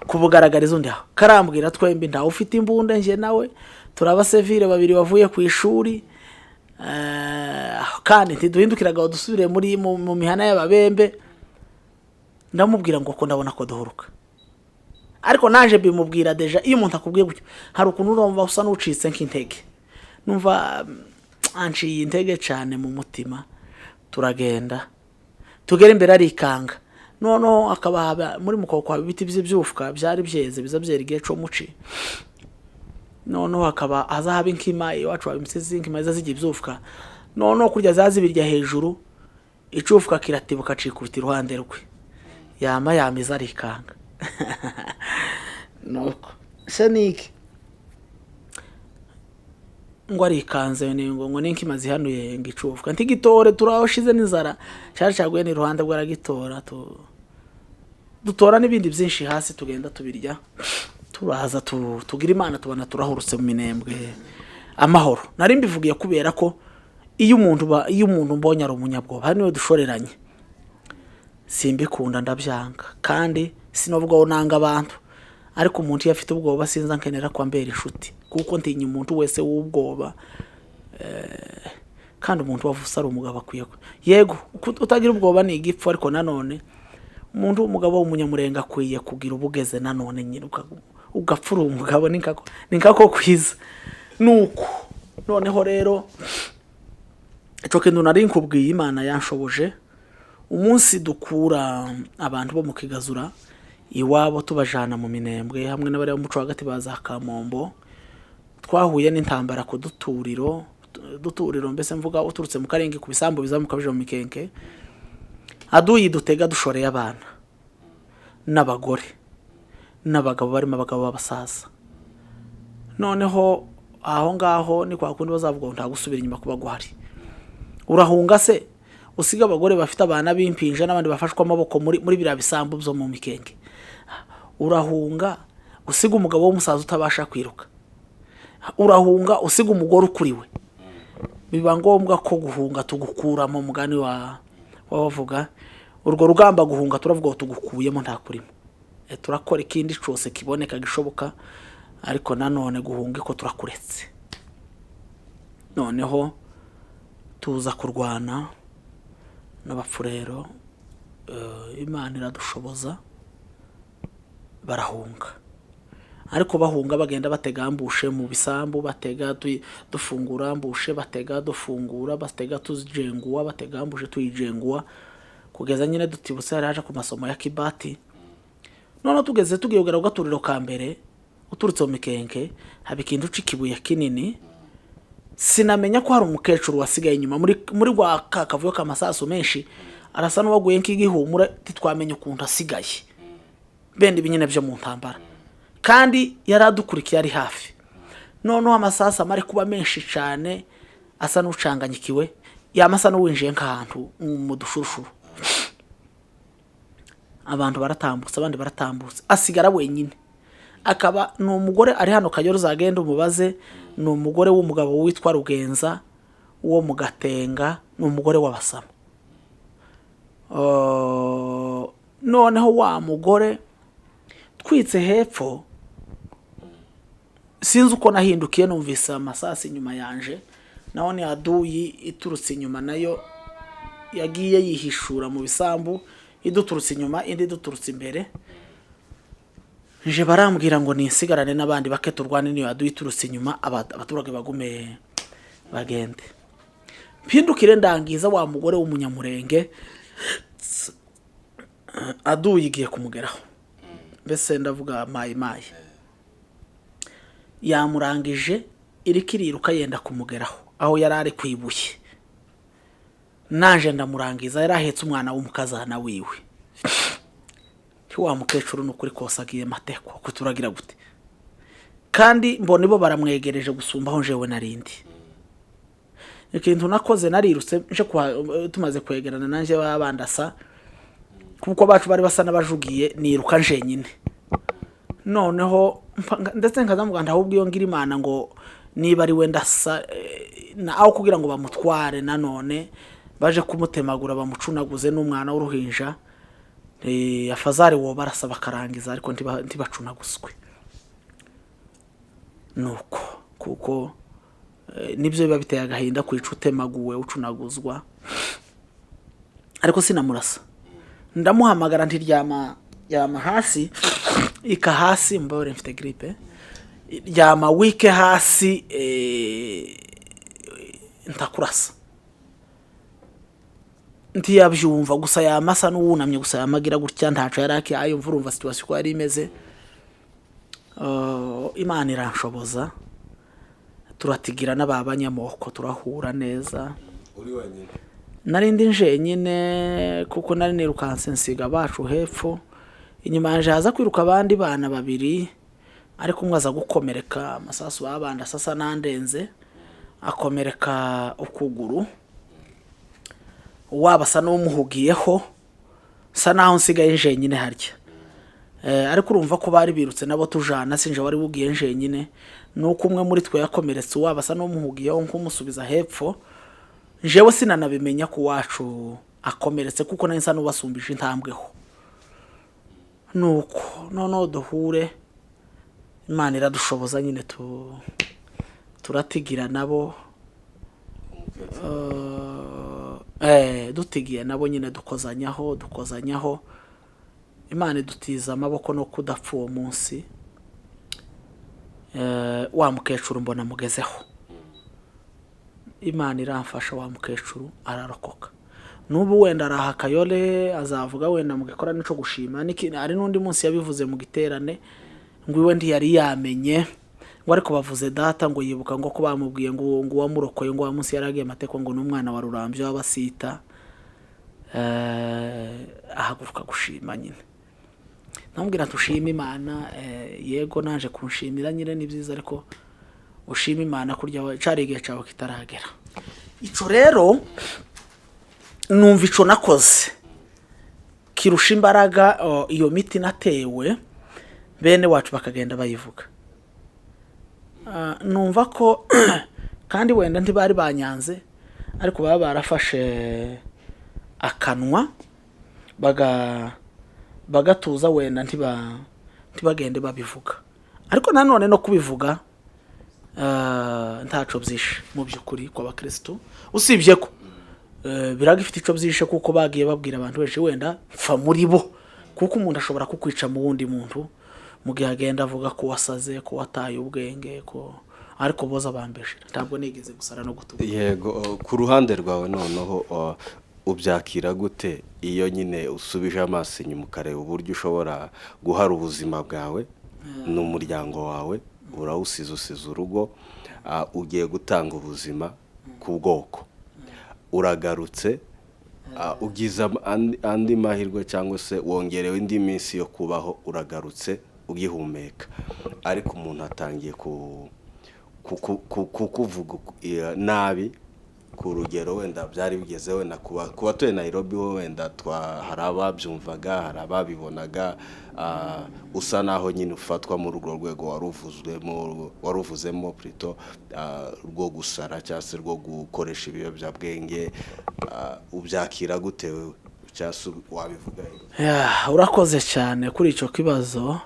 kubugaragariza undi. Karambwira twembi ntawe ufite imbunda, nje nawe turabasevire babiri bavuye ku ishuri, kandi ntiduhindukiraga dusubire mu mihana y'Ababembe. Ndamubwira ngo ko ndabona ko duhuruka, ariko naje bimubwira deja. Iyo umuntu akubwiye gutyo, hari ukuntu urumva usa n'ucitse nk'intege, numva anciye intege cyane mu mutima. Turagenda tugera imbere arikanga, noneho akaba muri Mukoko ibiti by'ibyufuka byari byeze, biza byera igihe cyo muci. Noneho akaba azahaba inkima iwacu, abimisizi inkima zigiye ibyufuka, noneho kurya zazibirya hejuru, icufuka kiratibuka acikubita iruhande rwe yama yamiza arikanga nuko se niki ngo arikanze ngo ninkimazi hanuye ngicufuka ntigitore turahoshize n'inzara cyacaguye ni ruhande bwaragitora dutora n'ibindi byinshi hasi tugenda tubirya turaza tugira Imana tubana turahurutse mu minembwe amahoro nari mbivugiye kubera ko iyo umuntu mbonye ari umunyabwoba hano dushoreranye simbikunda ndabyanga kandi sinovuga ngo nanga abantu ariko umuntu yafite ubwoba sinza nkenera kwambera inshuti kuko ntinya umuntu wese w'ubwoba kandi umuntu wavuze ari umugabo akwiye yego utagira ubwoba ni igipfu ariko nanone umuntu w'umugabo w'umunyamurenga akwiye kugira ubugeze nanone nyine ugapfura umugabo ninkako kwiza nuko noneho rero ico kintu nari nkubwiye Imana yanshoboje umunsi dukura abantu bo mu Kigazura iwabo tubajana mu minembwe hamwe n'abari mu muco hagati baza Kamombo twahuye n'intambara ku duturiro mbese mvuga uturutse mu Karenge ku bisambo bizamuka bije mu Mikenke aduyi dutega dushoreye abana n'abagore n'abagabo barimo abagabo b'abasaza noneho aho ngaho ni kwa kundi bazavuga nta gusubira inyuma kuba guhari urahunga se usiga abagore bafite abana b'impinja n'abandi bafashwa amaboko muri bira bisambo byo mu Mikenke urahunga usiga umugabo w'umusaza utabasha kwiruka urahunga usiga umugore ukuriwe biba ngombwa ko guhunga tugukuramo mugani wavuga urwo rugamba guhunga turavuga tugukuyemo nta kurimo turakora ikindi cyose kiboneka gishoboka ariko nanone guhunga ko turakuretse noneho tuza kurwana n'abapfurero Imana iradushoboza barahunga ariko bahunga bagenda bategambushe mu bisambu batega dufungura mbushe batega dufungura batega tuzijenguwa bategambushe tuyijenguwa kugeza nyine dutibutse yaraje ku masomo ya Kibati none tugeze tugiyogera ugaturiro ka mbere uturutse mu Mikenke haba ikintu cikibuye kinini sinamenya ko hari umukecuru wasigaye inyuma muri gwa kavuyo kamasaso menshi arasa n'uwaguye nk'igihumura titwamenye ukuntu asigaye bende binyene byo mu ntambara kandi yaradukurikiye ari hafi noneho amasasa mari kuba menshi cyane asa n'ucanganyikiwe yamasa n'uwinjiye nk'ahantu mu dushurushuru abantu baratambutse abandi baratambutse asigara wenyine akaba ni umugore ari hano Kayoro zagenda umubaze ni umugore w'umugabo witwa Rugenza uwo mu Gatenga ni umugore w'abasama noneho wa mugore twitse hepfo sinzi uko nahindukiye numvise amasasi inyuma yanje naho ni aduyi iturutse inyuma nayo yagiye yihishura mu bisambu iduturutse inyuma indi duturutse imbere nje barambwira ngo ninsigarane n'abandi bake turwane niyo aduyi iturutse inyuma abaturage bagume bagende mpindukire ndangiza wa mugore w'umunyamurenge aduyi igiye kumugeraho mbese ndavuga mayi yamurangije irikiriruka yenda kumugeraho aho yarari kwibuye nanje ndamurangiza yarahetse umwana w'umukazana wiwe wa mukecuru n'ukuri kose agiye mateko kuturagira gute kandi mbone bo baramwegereje gusumbaho njewe narindi ikintu nakoze narirutse nje tumaze kwegerana nanje babandasa kuko bacu bari basa nabajugiye niruka nje nyine noneho ndetse nkazamuga ndahubwo iyo ngira Imana ngo niba ari we ndasa aho kugira ngo bamutware nanone baje kumutemagura bamucunaguze n'umwana w'uruhinja afazari wo barasa bakarangiza ariko ntibacunaguswe nuko kuko nibyo biba biteye agahinda kwica utemaguwe ucunaguzwa ariko sinamurasa ndamuhamagara ntiryama hasi ika hasi mbore mfite gripe ryama wike hasi ntakurasa ntiyabyumva gusa yamasa n'uwunamye gusa yamagira gutya ntaco yaraki ayo mvurumva situation ko yari imeze Imana iranshoboza turatigira n'ababanyamoko turahura neza uri wenyine narindi nje nyine kuko nari nirukanse nsiga bacu hepfo, inyuma yanje haza kwiruka abandi bana babiri, ariko umwe aza gukomereka, amasasu babanda sasa nandenze, akomereka ukuguru, wabasa n'umuhugiyeho, sa naho nsigaye nje nyine harya. Ariko urumva ko bari birutse nabo tujana, sinje wari bugiye nje nyine, nuko umwe muri twe yakomeretse, wabasa n'umuhugiyeho nkumusubiza hepfo, jewe sinanabimenya ku wacu akomeretse kuko nari nsa n'ubasumbije intambweho. Nuko noneho duhure, Imana iradushoboza nyine turatigira nabo, dutigiye nabo nyine dukozanyaho, Imana idutiza amaboko no kudapfa uwo munsi. Wa mukecuru mbona mugezeho, Imana iramfasha, wa mukecuru ararokoka. Nubu wenda araha Kayole azavuga wenda mugikora nico gushima, ari nundi munsi yabivuze mu giterane ngo iwe ndi yari yamenye, ngo ariko bavuze data ngo yibuka ngo ko bamubwiye ngo wamurokoye, ngo wa munsi yaragiye amateko ngo n'umwana wa Rurambye w'abasita. Ahaguruka gushima nyine, namubwira tushima Imana. Yego naje kunshimira nyine ni byiza, ariko ushima Imana kurya cari igihe cawe kitaragera. Ico rero numva ico nakoze kirusha imbaraga iyo miti natewe, bene wacu bakagenda bayivuga. Numva ko kandi wenda ntibari banyanze, ariko baba barafashe akanwa bagatuza, wenda ntibagende babivuga. Ariko nanone no kubivuga ntaco byishe mu byukuri kw'abakristo, usibye ko biragifite ico byishe kuko bagiye babwira abantu benshi wenda pfa muri bo, kuko umuntu ashobora kukwica mu wundi muntu mu gihe agenda avuga ko wasaze, ko wataye ubwenge, ko ariko boza bambeshe. Ntabwo nigeze gusara no gutuba. Yego, ku ruhande rwawe noneho ubyakira gute iyo nyine usubije amaso inyuma ukareba uburyo ushobora guhara ubuzima bwawe n'umuryango wawe, usize urugo, ugiye gutanga ubuzima ku bwoko, uragarutse, ugize andi mahirwe cyangwa se wongerewe indi minsi yo kubaho, uragarutse ugihumeka, ariko umuntu atangiye kukuvuga nabi, ku rugero wenda byari bigeze wenda kuba tuye Nairobi, wenda hari ababyumvaga, hari ababibonaga, usa naho nyine ufatwa muri urwo rwego waruvuzemo plutôt rwo gusara cyangwa se rwo gukoresha ibiyobyabwenge, ubyakira gute cyangwa wabivuga? Urakoze cyane kuri ico kibazo.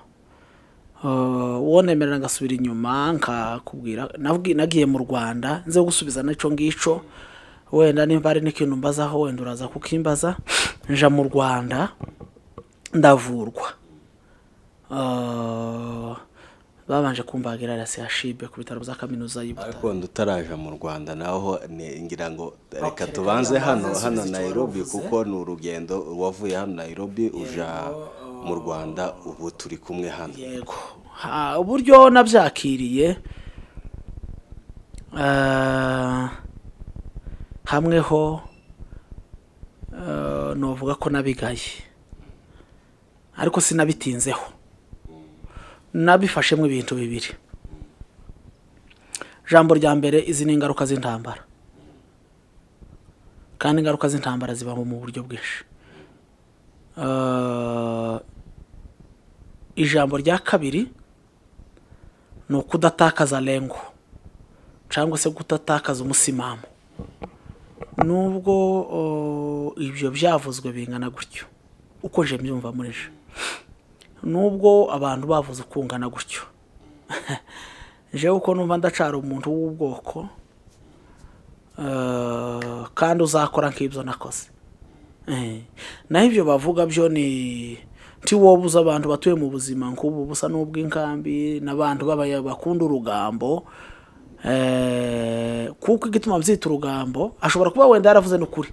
Wonemerera ngasubira inyuma nkakubwira, nagiye mu Rwanda nze gusubiza naco ngico, wenda nimba ari n'ikintu mbazaho wenda uraza kukimbaza. Nja mu Rwanda ndavurwa, babanje kumbagira RCHB ku bitaro bya kaminuza y'Ibutare. Ariko ndutaraje mu Rwanda naho ngira ngo reka tubanze hano Nairobi, kuko ni urugendo wavuye hano Nairobi uja mu Rwanda, ubu turi kumwe hano. Yego, uburyo nabyakiriye, hamweho novuga ko nabigaye, ariko sinabitinzeho, nabifashemo ibintu bibiri. Jambo rya mbere, izi ni ingaruka z'intambara, kandi ingaruka z'intambara ziba mu buryo bwinshi. Ijambo rya kabiri ni ukudatakaza lengo cyangwa se kudatakaza umusimamo. Nubwo ibyo byavuzwe bingana gutyo, uko je mbyumva muri je, nubwo abantu bavuze ukungana gutyo, je uko numva ndacara umuntu w'ubwoko, kandi uzakora nk'ibyo nakoze. Naho ibyo bavuga byo ni wobuza abantu batuye mu buzima nk'ubu busa n'ubw'inkambi, n'abantu bakunda urugambo, kuko igituma byita urugambo ashobora kuba wenda yaravuze n'ukuri,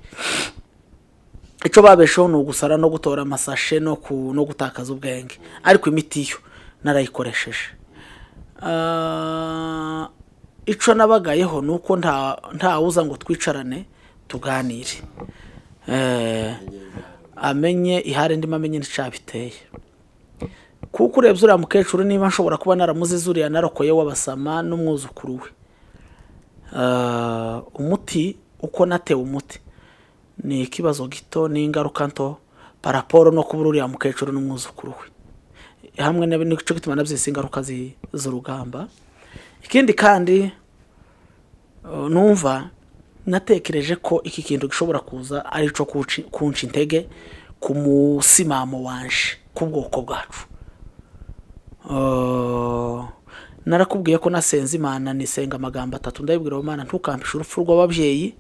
ico babesheho ni ugusara no gutora amasashe no gutakaza ubwenge, ariko imiti yo narayikoresheje. Ico nabagayeho nuko nta uza ngo twicarane tuganire, amenye ihari ndimo amenye n'icabiteye, kuko urebye uriya mukecuru niba nshobora kuba naramuzize uriya narokoye w'abasama n'umwuzukuru we, umuti uko natewe umuti ni ikibazo gito n'ingaruka nto paraporo no kubura uriya mukecuru n'umwuzukuru we, hamwe n'ico gituma navyise ingaruka z'urugamba. Ikindi kandi numva natekereje ko iki kintu gishobora kuza ari cyo kunca intege ku musimamo wanje ku bwoko bwacu. Narakubwiye ko nasenze Imana nisenga amagambo 3 ndayibwira Imana ntukampishe urupfu rw'ababyeyi,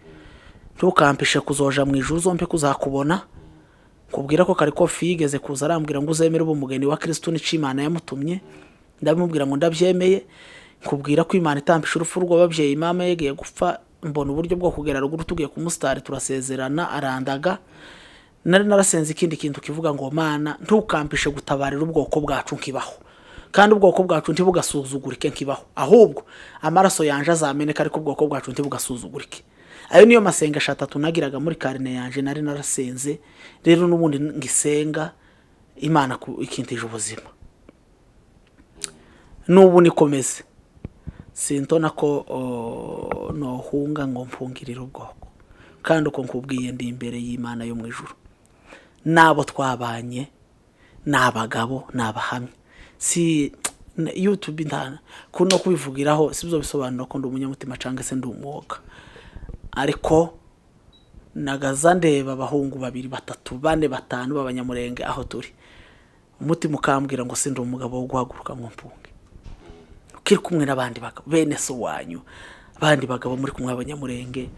ntukampishe kuzoja mu ijuru zompe kuzakubona, kubwira ko kariko figeze kuza arambwira ngo uzemere ubumugeni wa Kristo ni Imana yamutumye, ndabimubwira ngo ndabyemeye, kubwira ko Imana itampishe urupfu rw'ababyeyi, mama yegeye gupfa mbona uburyo bwo kugera ruguru tugiye kumusitari turasezerana arandaga. Nari narasenze ikindi kintu kivuga ngo Mana ntukampishe gutabarira ubwoko bwacu nkibaho, kandi ubwoko bwacu ntibugasuzugurike nkibaho, ahubwo amaraso yanje azameneka ariko ubwoko bwacu ntibugasuzugurike. Ayo niyo masengesho 3 nagiraga muri karine yanje nari narasenze. Rero n'ubundi ngisenga Imana ikintije ubuzima, n'ubu nikomeze sintona ko no hunga ngo mpfungirira ubwoko, kandi uko nkubwiye ndi imbere y'Imana yo mu ijuru, nabo twabanye n'abagabo n'abahamya. Si YouTube ndana kuno kubivugiraho sibyo bisobanura ko ndi umunyamutima cange se ndi umwoga, ariko nagaza ndeba abahungu 2 3 4 5 b'abanyamurenge aho turi, umutima ukambwira ngo sindi umugabo wo guhaguruka mu mpunge, ukiri kumwe n'abandi bagabo bene so wanyu, abandi bagabo muri kumwe abanyamurenge.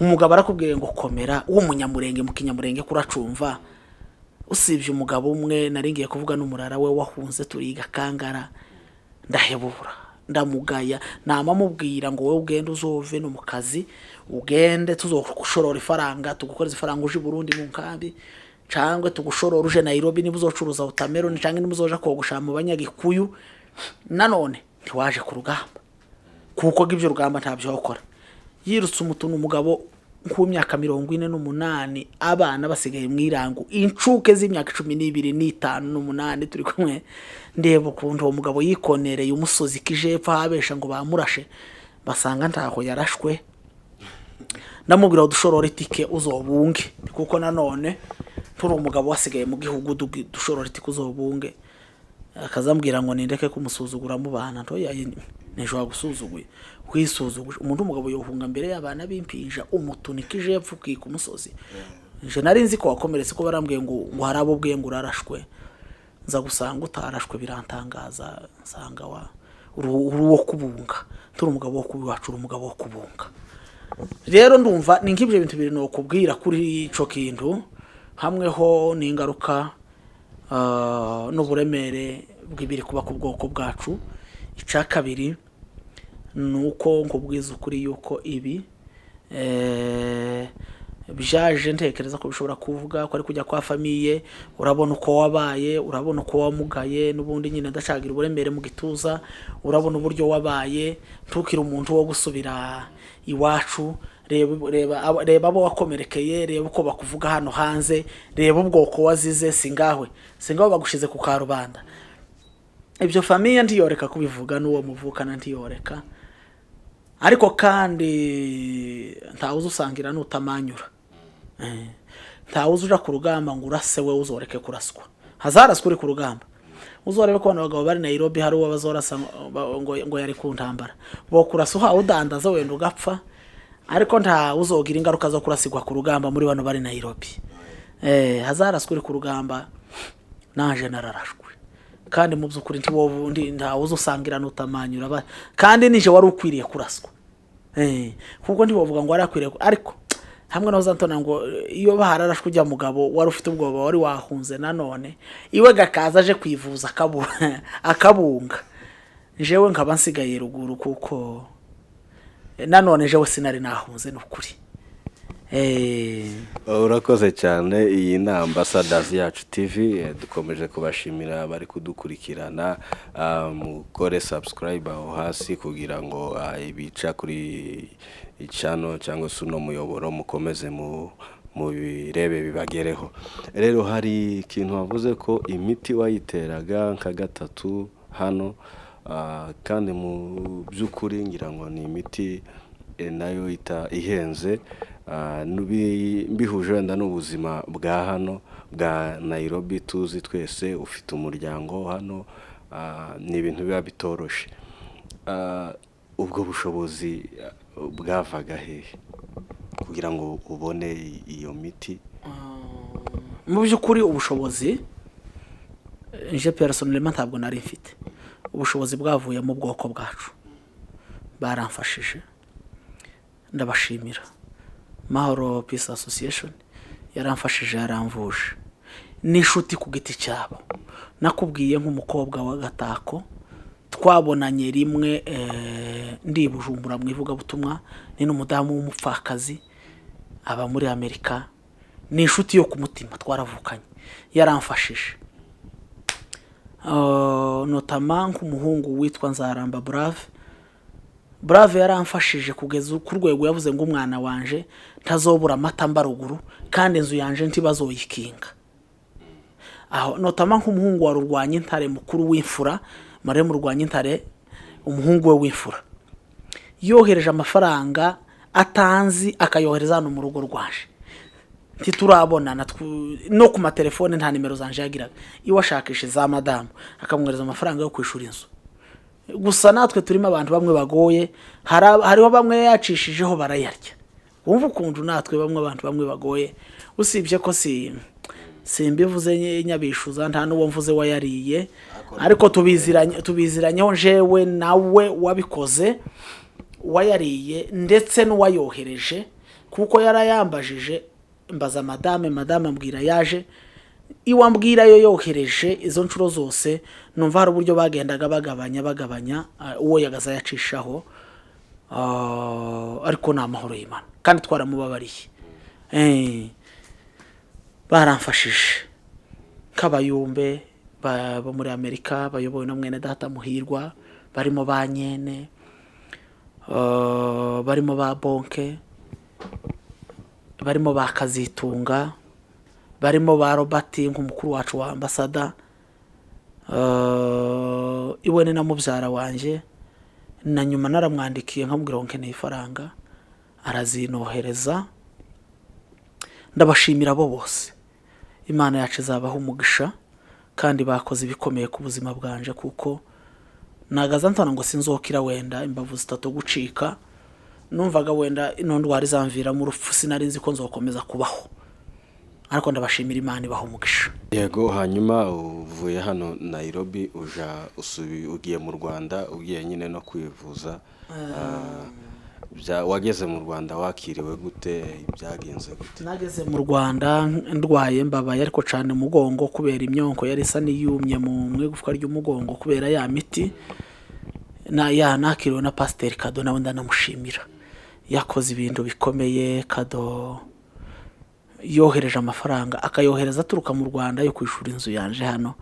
Umugabo arakubwiye ngo komera, w'umunyamurenge mu kinyamurenge kuracumva. Usibye umugabo umwe naringiye kuvuga n'umurara we wahunze turiga kangara, ndahebura ndamugaya, namamubwira ngo wowe ugende uzove no mu kazi, ugende tuzokushorora ifaranga, tugukoreza ifaranga uje Burundi mu nkambi, cangwe tugushorora uje Nairobi nibuzocuruza watermelon, cange nibuzoja kogusha mu banyagikuyu. Nanone ntiwaje ku rugamba, kuko givyo rugamba ntabyo wakora. Yirutse umutu n'umugabo ku myaka 48, abana basigaye mwirangu, incuke z'imyaka 12 n'itanu n'umunani turi kumwe. Ndeba ukuntu uwo mugabo yikonereye umusozi kijepfa habesha ngo bamurashe, basanga ntaho yarashwe. Ndamubwira udushorora itike uzobunge, kuko nanone turi umugabo wasigaye mu gihugu dushorora itike uzobunge. Akazambwira ngo nindeke kumusuzugura mu bana, nto nejo gusuzuguye kwisuzuguje umuntu. Umugabo yohunga mbere y'abana b'impinja umutunikije yapfukiye ku musozi. Je nari nzi ko wakomeretse ko barambwiye ngo harabo bwe ngo urarashwe, nza gusanga utarashwe birantangaza, nsanga uruwo kubunga, turi umugabo wo kubiwacura, umugabo wo kubunga. Rero ndumva ni nk'ibyo bintu biri no kubwira kuri ico kintu, hamwe ho n'ingaruka n'uburemere bw'ibiri kuba ku bwoko bwacu. Ica kabiri nuko nkubwiza ukuri yuko ibi bijaje ntekereza ko bishobora kuvuga ko ari kujya kwa famiye, urabona uko wabaye, urabona uko wamugaye, n'ubundi nyine ndacagira uburemere mu gituza, urabona uburyo wabaye, ntukira umuntu wo gusubira iwacu. Reba abo wakomerekeye, reba uko bakuvuga hano hanze, reba ubwoko wazize, singaho bagushize ku karubanda. Ibyo famiye ndiyoreka kubivuga, n'uwo muvukana ndiyoreka, ariko kandi ntawuze usangira nutamanyura. Ntawuze uja ku rugamba ngo urase we uzoreke kuraswa, hazaraswa uri ku rugamba. Uzorebe ko abagabo bari Nairobi hari uwo bazorasa ngo yari ku ntambara, bo kurasa uha udandaza wenda ugapfa, ariko nta uzogira ingaruka zo kurasigwa ku rugamba muri bano bari Nairobi. Hazaraswa uri ku rugamba, naje nararashwe, kandi mu byukuri nta uzosangira nutamanyura, kandi nije wari ukwiriye kuraswa. Kuko ndibovuga ngo arakwiriye, ariko hamwe no zantona ngo iyo bahararashwe ujya mugabo wari ufite ubwoba wari wahunze, nanone iwe gakaza aje kwivuza akabunga, jewe nkaba nsigaye ruguru, kuko nanone jewe sinari nahunze n'ukuri. urakoze cyane. Iyi ni Ambassadors yacu TV, dukomeje kubashimira bari kudukurikirana. Mukore subscribe aho hasi kugira ngo ibica kuri channel cyangwa se uno muyoboro mukomeze mu birebe bibagereho. Rero hari ikintu wavuze ko imiti wayiteraga nka gatatu hano, kandi mu by'ukuri ngira ngo ni imiti nayo ihenze, mbihuje wenda n'ubuzima bwa hano bwa Nairobi tuzi twese, ufite umuryango hano, ni ibintu biba bitoroshe. Ubwo bushobozi bwavaga hehe kugira ngo ubone iyo miti? Mu by'ukuri ubushobozi nje personnellement ntabwo nari mfite. Ubushobozi bwavuye mu bwoko bwacu, baramfashije, ndabashimira. Mahoro Peace Association yaramfashije, yaramvuje n'ishuti ku giti cyabo. Nakubwiye nk'umukobwa wa Gatako, twabonanye rimwe ndi Bujumbura mu ivugabutumwa, ni n'umudamu w'umupfakazi aba muri Amerika, ni inshuti yo ku mutima, twaravukanye, yaramfashije. Notama nk'umuhungu witwa Nzaramba Brave yaramfashije kugeza ku rwego yavuze ngo umwana wanje ntazobura amata mbaruguru kandi inzu yanje ntibazoyikinga. Aho notama nk'umuhungu wa Rurwanya Intare mukuru w'imfura, mare mu Rurwanya Intare, umuhungu we w'imfura yohereje amafaranga atanzi akayohereza hano mu rugo rwaje. Ntiturabonana no ku matelefone, nta nimero zanje yagiraga. Iwashakishe za madamu akamwereza amafaranga yo kwishura inzu. Gusa natwe turimo abantu bamwe bagoye, hariho bamwe yacishijeho barayarya. Wumva ukuntu natwe abantu bamwe bagoye, usibye ko simbivuze nyabishuza, nta n'uwo mvuze wayariye, ariko tubiziranyeho jewe nawe wabikoze wayariye ndetse n'uwayohereje, kuko yarayambajije. Mbaza madame ambwira yaje, iwambwira yo yohereje izo ncuro zose, numva hari uburyo bagendaga bagabanya uwo yagaza yacishaho, ariko ni amahoro y'Imana kandi twaramubabariye. Baramfashije nk'abayumbe bo muri Amerika bayobowe na mwene data Muhirwa, barimo ba Nyene, barimo ba Bonke, barimo ba Kazitunga, barimo ba Robert nk'umukuru wacu wa Ambassador, iwe ni na mubyara wanje. Na nyuma naramwandikiye nkamubwira ngo nkeneye ifaranga, arazinohereza. Ndabashimira abo bose, Imana yacu izabaho umugisha, kandi bakoze ibikomeye ku buzima bwanje, kuko nagaza ntana ngo sinzokira wenda imbavu zitatu gucika. Numvaga wenda ino ndwara izamvira mu rupfu, sinari nzi ko nzokomeza kubaho, ariko ndabashimira Imana ibaho umugisha. Yego. Hanyuma uvuye hano Nairobi ugiye mu Rwanda, ugiye nyine no kwivuza. Wageze mu Rwanda wakiriwe gute, byagenze gute? Nageze mu Rwanda ndwaye mbabaye ariko cyane umugongo, kubera imyonko yari isa n'iyumye mu igufwa ry'umugongo kubera ya miti. Nakiriwe na Pasteur Kado, nawe ndanamushimira, yakoze ibintu bikomeye. Kado yohereje amafaranga, akayohereza aturuka mu Rwanda yo kwishura inzu yanje hano,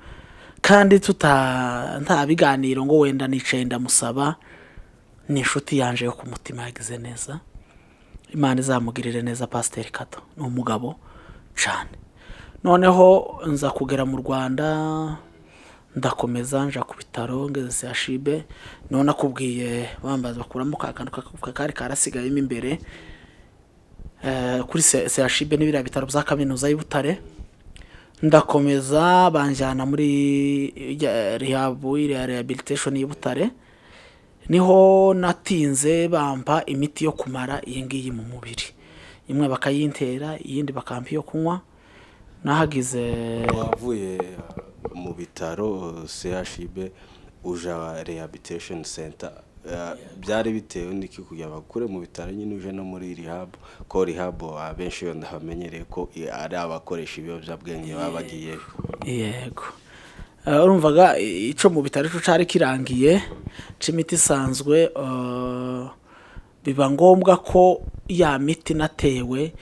kandi nta biganiro ngo wenda nicaye ndamusaba. Ni inshuti yanje yo ku mutima, yagize neza. Imana izamugirire neza. Pasteur Kado ni umugabo cyane. Noneho nza kugera mu Rwanda, ndakomeza nja ku bitaro, ngeze CHB. None nakubwiye bambaza bakuramo kakantu kari karasigayemo imbere kuri CHB n'ibira bitaro bya kaminuza y'I Butare. Ndakomeza banjyana muri rehabilitation y'I Butare. Niho natinze bampa imiti yo kumara iyi ngiyi mu mubiri, imwe bakayintera, iyindi bakampa yo kunywa. Nahagize wavuye mu bitaro CHB uja rehabilitation center, byari bitewe n'iki kugira bakure mu bitaro nyine uje no muri rehab? Ko rehab abenshi yo ndahamenyereye ko ari abakoresha ibiyobyabwenge babagiye. Yego. Urumvaga ico mu bitaro cyo cari kirangiye c'imiti isanzwe, biba ngombwa ko ya miti natewe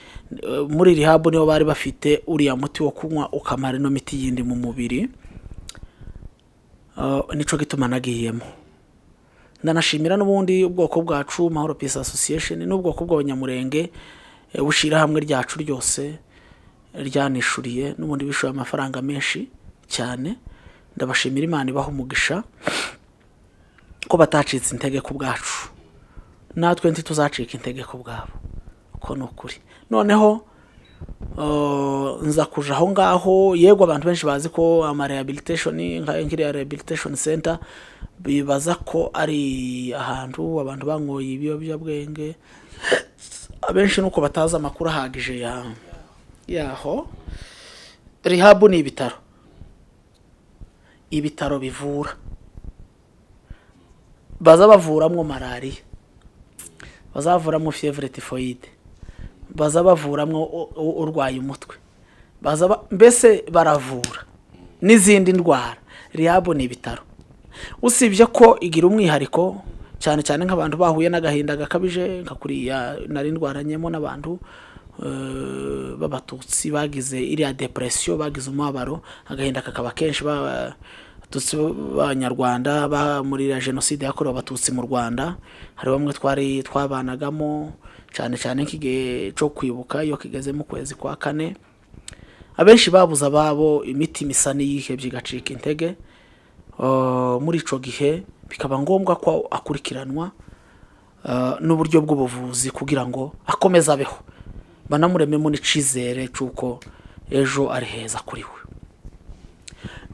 muri rehab niho bari bafite uriya muti wo kunywa ukamara no miti yindi mu mubiri. Nico gituma nagiyemo. Ndanashimira n'ubundi ubwoko bwacu Mahoro Peace Association n'ubwoko bw'abanyamurenge bushira hamwe ryacu ryose ryanishuriye n'ubundi bishoye amafaranga menshi cyane. Ndabashimira Imana ibaho umugisha ko batacitse intege ku bwacu, natwe ntituzacika intege ku bwabo, uko nukuri. Noneho nza kuja aho ngaho, yego abantu benshi bazi ko ama rehabilitation nk'iriya rehabilitation center bibaza ko ari ahantu abantu banyoye ibiyobyabwenge, abenshi nuko bataza amakuru ahagije yaho. Rehab ni ibitaro bivura, baza bavuramwo malaria, bazavuramwo fièvre typhoïde, baza bavuramwo urwaye umutwe, mbese baravura n'izindi ndwara. Rehab ni ibitaro, usibye ko igira umwihariko cyane cyane nk'abantu bahuye n'agahinda gakabije nka kuriya nari ndwaranyemo n'abantu b'abatutsi bagize iriya depression, bagize umubabaro, agahinda kakaba kenshi abatutsi b'abanyarwanda muri la genocide yakorewe abatutsi mu Rwanda. Hari bamwe twabanagamo cyane cyane nk'igihe cyo kwibuka iyo kigeze mu kwezi kwa 4, abenshi babuza babo imiti misani yihebye gacika intege. Muri ico gihe bikaba ngombwa ko akurikiranwa n'uburyo bw'ubuvuzi kugira ngo akomeze abeho, banamurememo n'icizere cyuko ejo ari heza kuri we.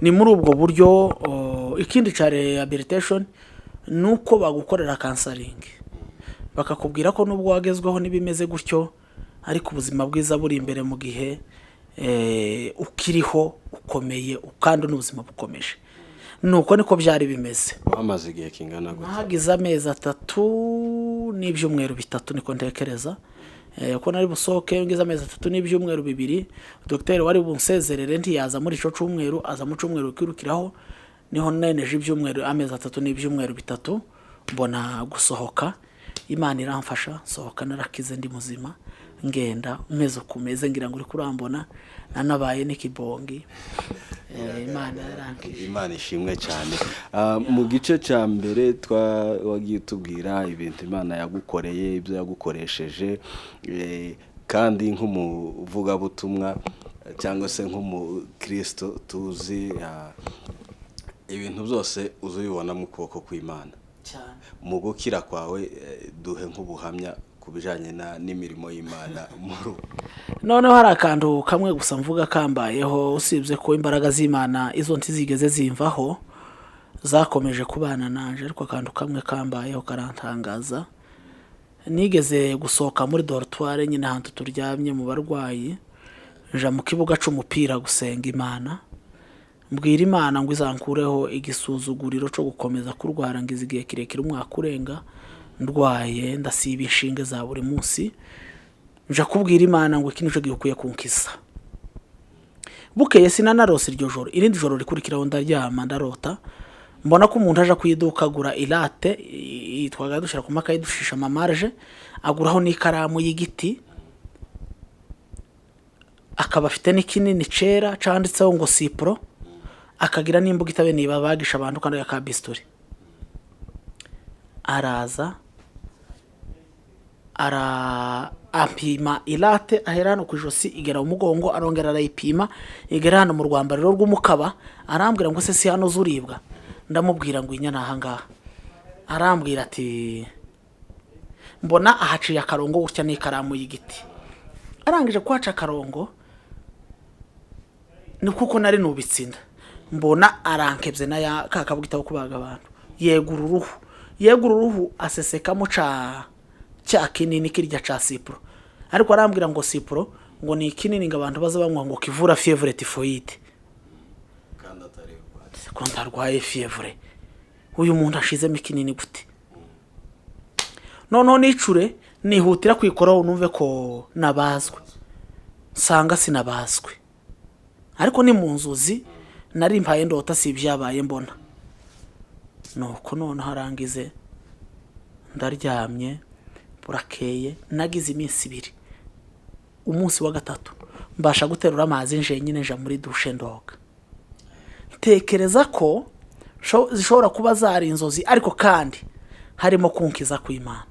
Ni muri ubwo buryo. Ikindi cya rehabilitation nuko bagukorera counseling, bakakubwira ko nubwo wagezweho nibimeze gutyo ariko ubuzima bwiza buri imbere mu gihe ukiriho ukomeye kandi n'ubuzima bukomeje. Nuko niko byari bimeze. Amaze igihe kingana gute? Hagize amezi 3 n'ibyumweru 3 niko ntekereza. Ko nari busohoke ngize amezi 3 n'ibyumweru 2. Dr wari bunsezerere ntiyaza muri ico cyumweru, aza mu cyumweru kirukiraho, niho neneje ibyumweru amezi 3 n'ibyumweru 3 mbona gusohoka. Imana iramfasha sohoka narakize ndi muzima, ngenda umeze kumeze ngira ngo uri kurambona nanabaye n'ikibongi. Imana ishimwe cyane. Mu gice cya mbere wagiye tubwira ibintu Imana yagukoreye, ibyo yagukoresheje, kandi nk'umuvugabutumwa cyangwa se nk'umukristo tuzi ibintu byose uzubibona mu kuboko kw'Imana. Mu gukira kwawe duhe nk'ubuhamya kubijanye n'imirimo y'Imana muri. Noneho hari akantu kamwe gusa mvuga kambayeho, usibye ko imbaraga z'Imana izo ntizigeze zimvaho, zakomeje kubana nanje, ariko akantu kamwe kambayeho karantangaza. Nigeze gusohoka muri dortoir nyine ahantu turyamye mu barwayi, nja mu kibuga c'umupira gusenga Imana, mbwira Imana ngo izankureho igisuzuguriro cyo gukomeza kurwara ngize igihe kirekire umwaka urenga ndwaye, ndasiba inshinge za buri munsi. Nja kubwira Imana ngo iki nico gikuye kunkiza. Bukeye sinanarose iryo joro, irindi joro rikurikiraho ndaryama ndarota, mbona ko umuntu aje kwidukagura ilate yitwaga dushira ku makaye dushisha amamarge, aguraho n'ikaramu y'igiti, akaba afite n'ikinini cera canditseho ngo Cipro, akagira n'imbuga itabe niba bagisha abantu kandi yakabistori. Araza apima ilate ahera hano ku ijosi igera umugongo, arongera arayipima igera hano mu rwambariro rw'umukaba, arambwira ngo se si hano zuribwa. Ndamubwira ngo inyana aha ngaha. Arambwira ati mbona ahaciye akarongo gutya n'ikaramu y'igiti. Arangije kwaca akarongo ni kuko nari nubitsinda, mbona arankebye na kakabugitaho kubaga abantu. Yegura uruhu asesekamo cya kinini kirya ca Cipro, ariko arambwira ngo Cipro ngo ni kinini ngo abantu baza banywa ngo kivura fièvre typhoïde, kandi atari ko ndarwaye fièvre. Uyu muntu ashizemo kinini gute? Noneho nicure nihutira kwikoraho numve ko nabazwe, sanga sinabazwe, ariko ni mu nzuzi nari mpaye ndota si byabaye mbona. Nuko none harangize ndaryamye, burakeye nagize iminsi 2 umunsi wa gatatu mbasha guterura amazi nje nyine nja muri dushe ndoga tekereza ko zishobora kuba zari inzozi ariko kandi harimo kunkiza kw'Imana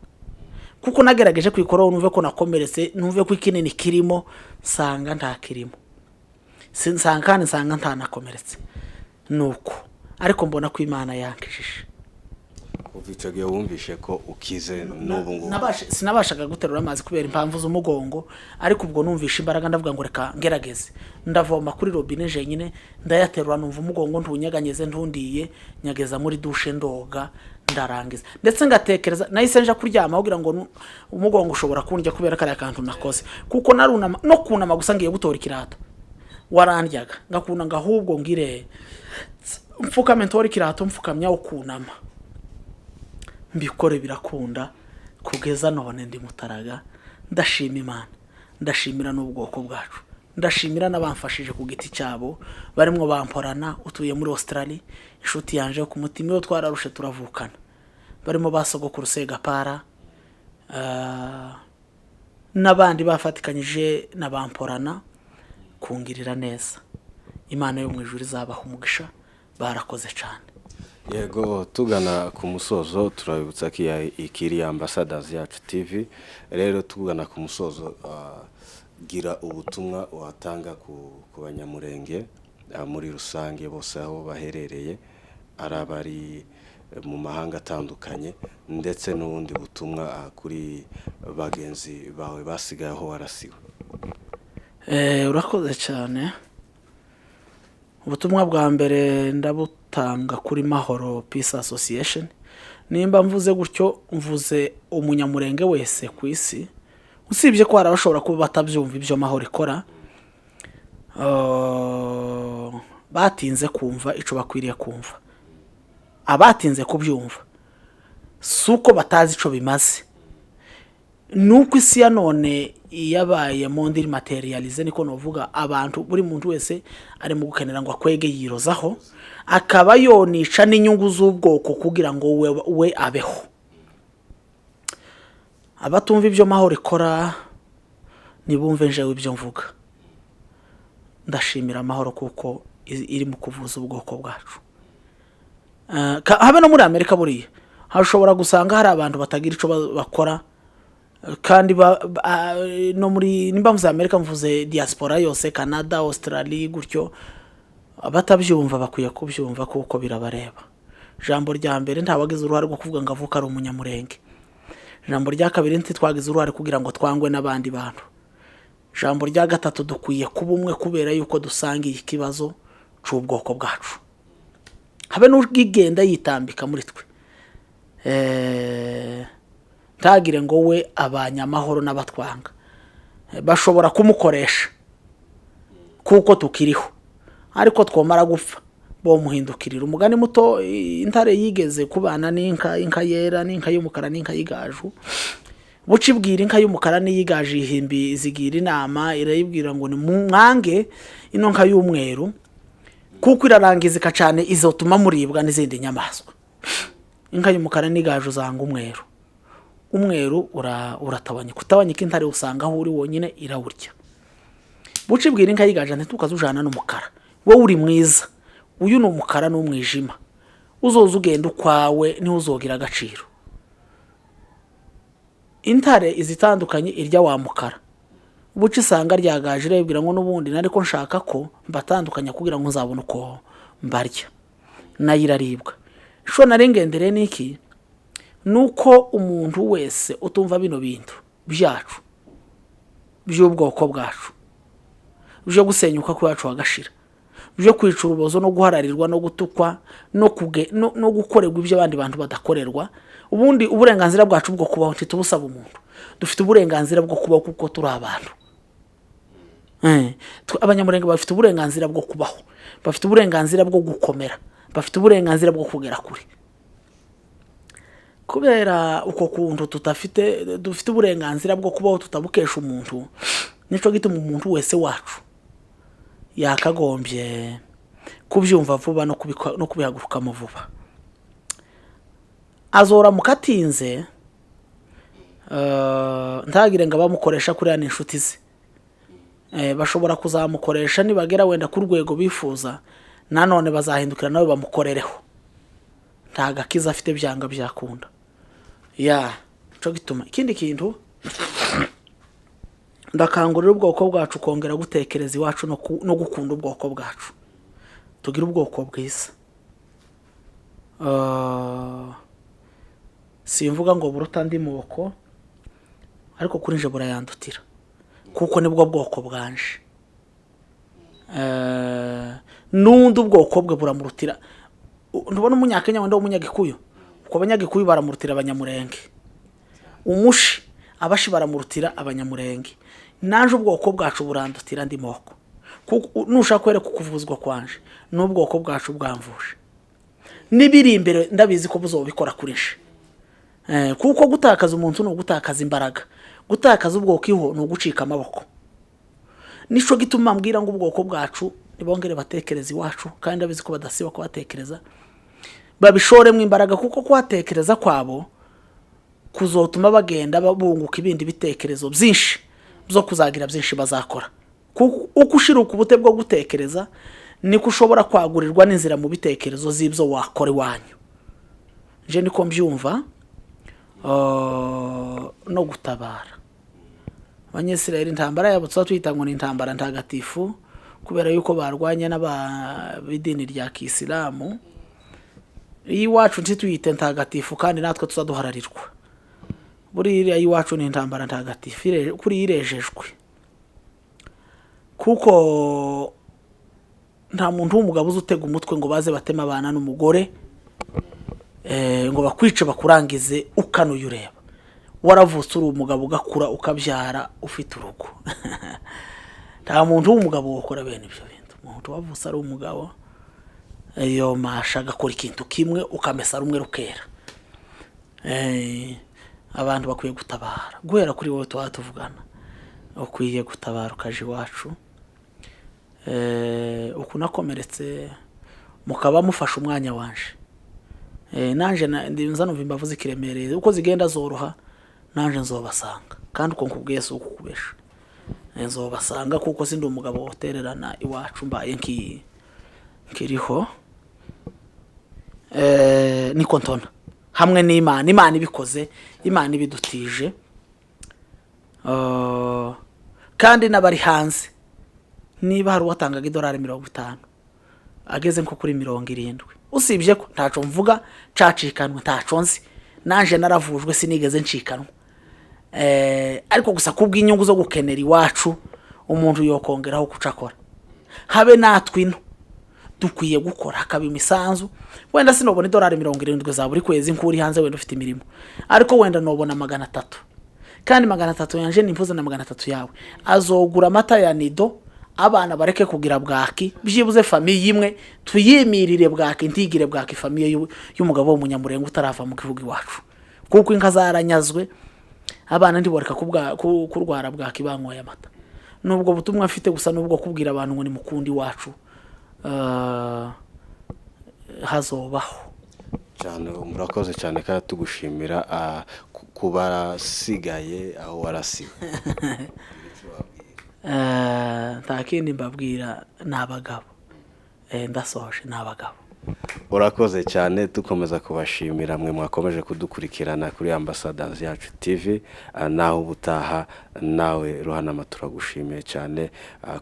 kuko nagerageje kwikora numve ko nakomeretse numve ko ikinini kirimo sanga nta kirimo sinsanga nta nakomeretse nuko ariko mbona ko Imana yankishije uvicagiye wumvishe ko ukize n'ubu ngo sinabashaga guterura amazi kubera impamvu z'umugongo ariko ubwo numvishe imbaraga ndavuga ngo reka ngerageze ndavoma kuri robine je nyine ndayaterura numva umugongo ntunyaganyeze ntundiye nyageza muri dushe ndoga ndarangiza ndetse ngatekereza nahise nja kuryama kugira ngo umugongo ushobora kunjya kubera kare akantu nakoze kuko narunama no kunama gusa ngiye gutora ikirato warandyaga ngakuna ngahubwo ngire mfukame ntora ikirato mfukamya ukunama mbikore birakunda kugeza none ndi mutaraga ndashima Imana ndashimira n'ubwoko bwacu ndashimira n'abamfashije ku giti cyabo barimo bamporana utuye muri Australia inshuti yanje ku mutima yo twararushe turavukana barimo basogokuru Segapara n'abandi bafatikanyije n'abamporana kungirira neza Imana yo mu ijuru izabaha umugisha barakoze cyane. Yego tugana ku musozo turabibutsa ko ikiri Ambassadors yacu TV rero tugana ku musozo gira ubutumwa watanga ku banyamurenge muri rusange bose aho baherereye arabari mu mahanga atandukanye ndetse n'ubundi butumwa kuri bagenzi bawe basigaye aho warasiwe. Urakoze cyane. Ubutumwa bwa mbere ndabutanga kuri Mahoro Peace Association. Nimba mvuze gutyo mvuze umunyamurenge wese ku isi usibye ko arabashobora kuba batabyumva ibyo Mahoro ikora batinze kumva ico bakwiriye kumva abatinze kubyumva suko batazi ico bimaze nuko isi ya none yabaye mondiri materialize niko novuga abantu buri muntu wese ari mu gukenera ngo akwege yirozaho akaba yonica n'inyungu z'ubwoko kugira ngo we abeho. Abatumva ibyo Mahoro ikora nibumve njewe ibyo mvuga ndashimira Mahoro kuko iri mu kuvuza ubwoko bwacu. Habe no muri Amerika buriya hashobora gusanga hari abantu batagira ico bakora kandi no muri nimba mvuze Amerika mvuze diaspora yose Canada Australia gutyo abatabyumva bakwiye kubyumva kuko birabareba. Jambo rya mbere ntawagize uruhare rwo kuvuga ngo avuka ari umunyamurenge. Jambo rya kabiri twagize uruhare kugira ngo twangwe n'abandi bantu. Jambo rya gatatu dukwiye kuba umwe kubera yuko dusangiye ikibazo cy'ubwoko bwacu. Habe n'ugigenda yitambika muri twe ntagire ngo we abanyamahoro n'abatwanga bashobora kumukoresha kuko tukiriho ariko twomara gupfa bo muhindukirira. Umugani muto intare yigeze kubana n'inka yera n'inka y'umukara n'inka y'igaju bucibwira inka y'umukara n'iyigaje ihimbi zigira inama irayibwira ngo ni mwange ino nka y'umweru kuko irarangizika cyane izotuma muribwa n'izindi nyamaswa. Inka y'umukara n'igaju zanga umweru uratabanye kutabanyika intare usanga aho uri wonyine irawurya. Bucibwira inka yigaje ntukazujana n'umukara wowe uri mwiza uyu n'umukara n'umwijima uzoza ugenda ukwawe ni uzogira agaciro. Intare izitandukanye irya wa mukara buci sanga ryagaje rebwira ngo nubundi nariko nshaka ko mbatandukanya kugira ngo nzabone uko mbarya nayiraribwa. Sho narengendere niki nuko umuntu wese utumva bino bintu byacu by'ubwoko bwacu byo gusenyuka kwacu agashira byo kwica urubozo no guhararirwa no gutukwa no gukorerwa ibyo abandi bantu badakorerwa. Ubundi uburenganzira bwacu bwo kubaho ntitubusaba umuntu dufite uburenganzira bwo kubaho kuko turi abantu. Abanyamurenge bafite uburenganzira bwo kubaho bafite uburenganzira bwo gukomera bafite uburenganzira bwo kugera kure kubera uko kuntu dufite uburenganzira bwo kubaho tutabukesha umuntu nico gituma umuntu wese wacu yakagombye kubyumva vuba no kubihaguruka mu vuba. Azora mukatinze ntagire ngo abamukoresha kuriya ni inshuti ze. Bashobora kuzamukoresha nibagera wenda ku rwego bifuza, nanone bazahindukira nawe bamukorereho. Nta gakiza afite byanga byakunda. Cyo gituma ikindi kintu ndakangurira ubwoko bwacu kongera gutekereza iwacu no gukunda ubwoko bwacu. Tugira ubwoko bwiza. Simvuga ngo buruta ndi muboko, ariko kuri nje burayandutira kuko nibwo bwoko bwanje. Nundi ubwoko bwe buramurutira. Ndubona umunyakenya wenda umunyagikuyu, uko abanyagikuyu baramurutira abanyamurenge, umushi abashi baramurutira abanyamurenge. Naje ubwoko bwacu burandutira ndi moko, nushaka kwere kukuvuzwa kwanje n'ubwoko bwacu bwamvuje. Nibiri imbere ndabizi ko buzobikora kuri nje. Kuko gutakaza umuntu no gutakaza imbaraga, gutakaza ubwoko iho no gucika amaboko. Nico gituma mbwira ngo ubwoko bwacu nibongere batekereza iwacu, kandi abizi ko badasiba ko batekereza, babishoremwe imbaraga, kuko kwatekereza kwabo kuzotuma bagenda babunguka ibindi bitekerezo byinshi byo kuzagira byinshi bazakora. Uko ushiruka ubute bwo gutekereza niko ushobora kwagurirwa n'inzira mu bitekerezo z'ibyo wakora iwanyu. Je niko mbyumva. No gutabara Abanyesirayeli intambara yabo twita ngo ni intambara ntagatifu, kubera yuko barwanye n'abidini rya Kisilamu. Iwacu ntituyite ntagatifu, kandi natwe tuzaduhararirwa. Buriya iwacu ni intambara ntagatifu kuri irejejwe, kuko nta muntu w'umugabo uzutega umutwe ngo baze batema abana n'umugore, ngo bakwice bakurangize ukanuye ureba. Waravutse uri umugabo ugakura ukabyara ufite urugo. Nta muntu w'umugabo wokora bene ibyo bintu. Umuntu wavutse ari umugabo iyo masha gakora ikintu kimwe ukamesa rumwe rukera. Abantu bakwiye gutabara, guhera kuri wowe tuvugana, ukwiye gutabara ukaje iwacu. Uku nakomeretse mukaba mufasha umwanya wanje. Nanje ndinza numva imbavu zikiremereye, uko zigenda zoroha nanje nzobasanga, kandi uko nkubwiye so kukubesha. Nzobasanga kuko sindi umugabo wotererana iwacu mbaye nkiriho. Niko ntona hamwe n'Imana ibikoze, Imana ibidutije. Kandi nabari hanze, niba hari uwatangaga $50 ageze nko kuri 70, usibye ko ntaco mvuga cacikanwe, ntaco nzi. Nanje naravujwe sinigeze ncikanwa. Ariko gusa kubw'inyungu zo gukenera iwacu umuntu yokongeraho kucakora. Habe natwe ino dukwiye gukora hakaba imisanzu. Wenda sinobona $70 za buri kwezi nkuri hanze wenda ufite imirimo, ariko wenda nobona 300. Kandi 300 yanje nimpuza na 300 yawe azogura amata ya nido, abana bareke kugira bwaki, byibuze famiye imwe tuyimirire bwaki, ntigire bwaki famiye y'umugabo w'umunyamurenge utarava mu gihugu iwacu, kuko inka zaranyazwe. Abana ndiboreka kurwara bwaki banyoye amata. Nubwo butumwa afite gusa nubwo kubwira abantu ngo ni mukundi wacu hazobaho cyane. Murakoze cyane kandi tugushimira kubarasigaye aho warasiwe. Nta kindi mbabwira n'abagabo. Ndasoje n'abagabo. Urakoze cyane, dukomeza kubashimira mwe mwakomeje kudukurikirana kuri Ambassadors yacu TV. Naho ubutaha nawe Ruhanama turagushimiye cyane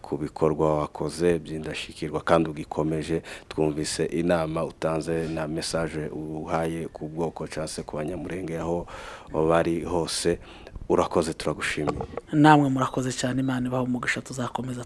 ku bikorwa wakoze by'indashikirwa, kandi ugikomeje. Twumvise inama utanze na message uhaye ku bwoko cyase ku banyamurenge aho bari hose. Urakoze, turagushimiye. Namwe murakoze cyane, Imana ibaho umugisha, tuzakomeza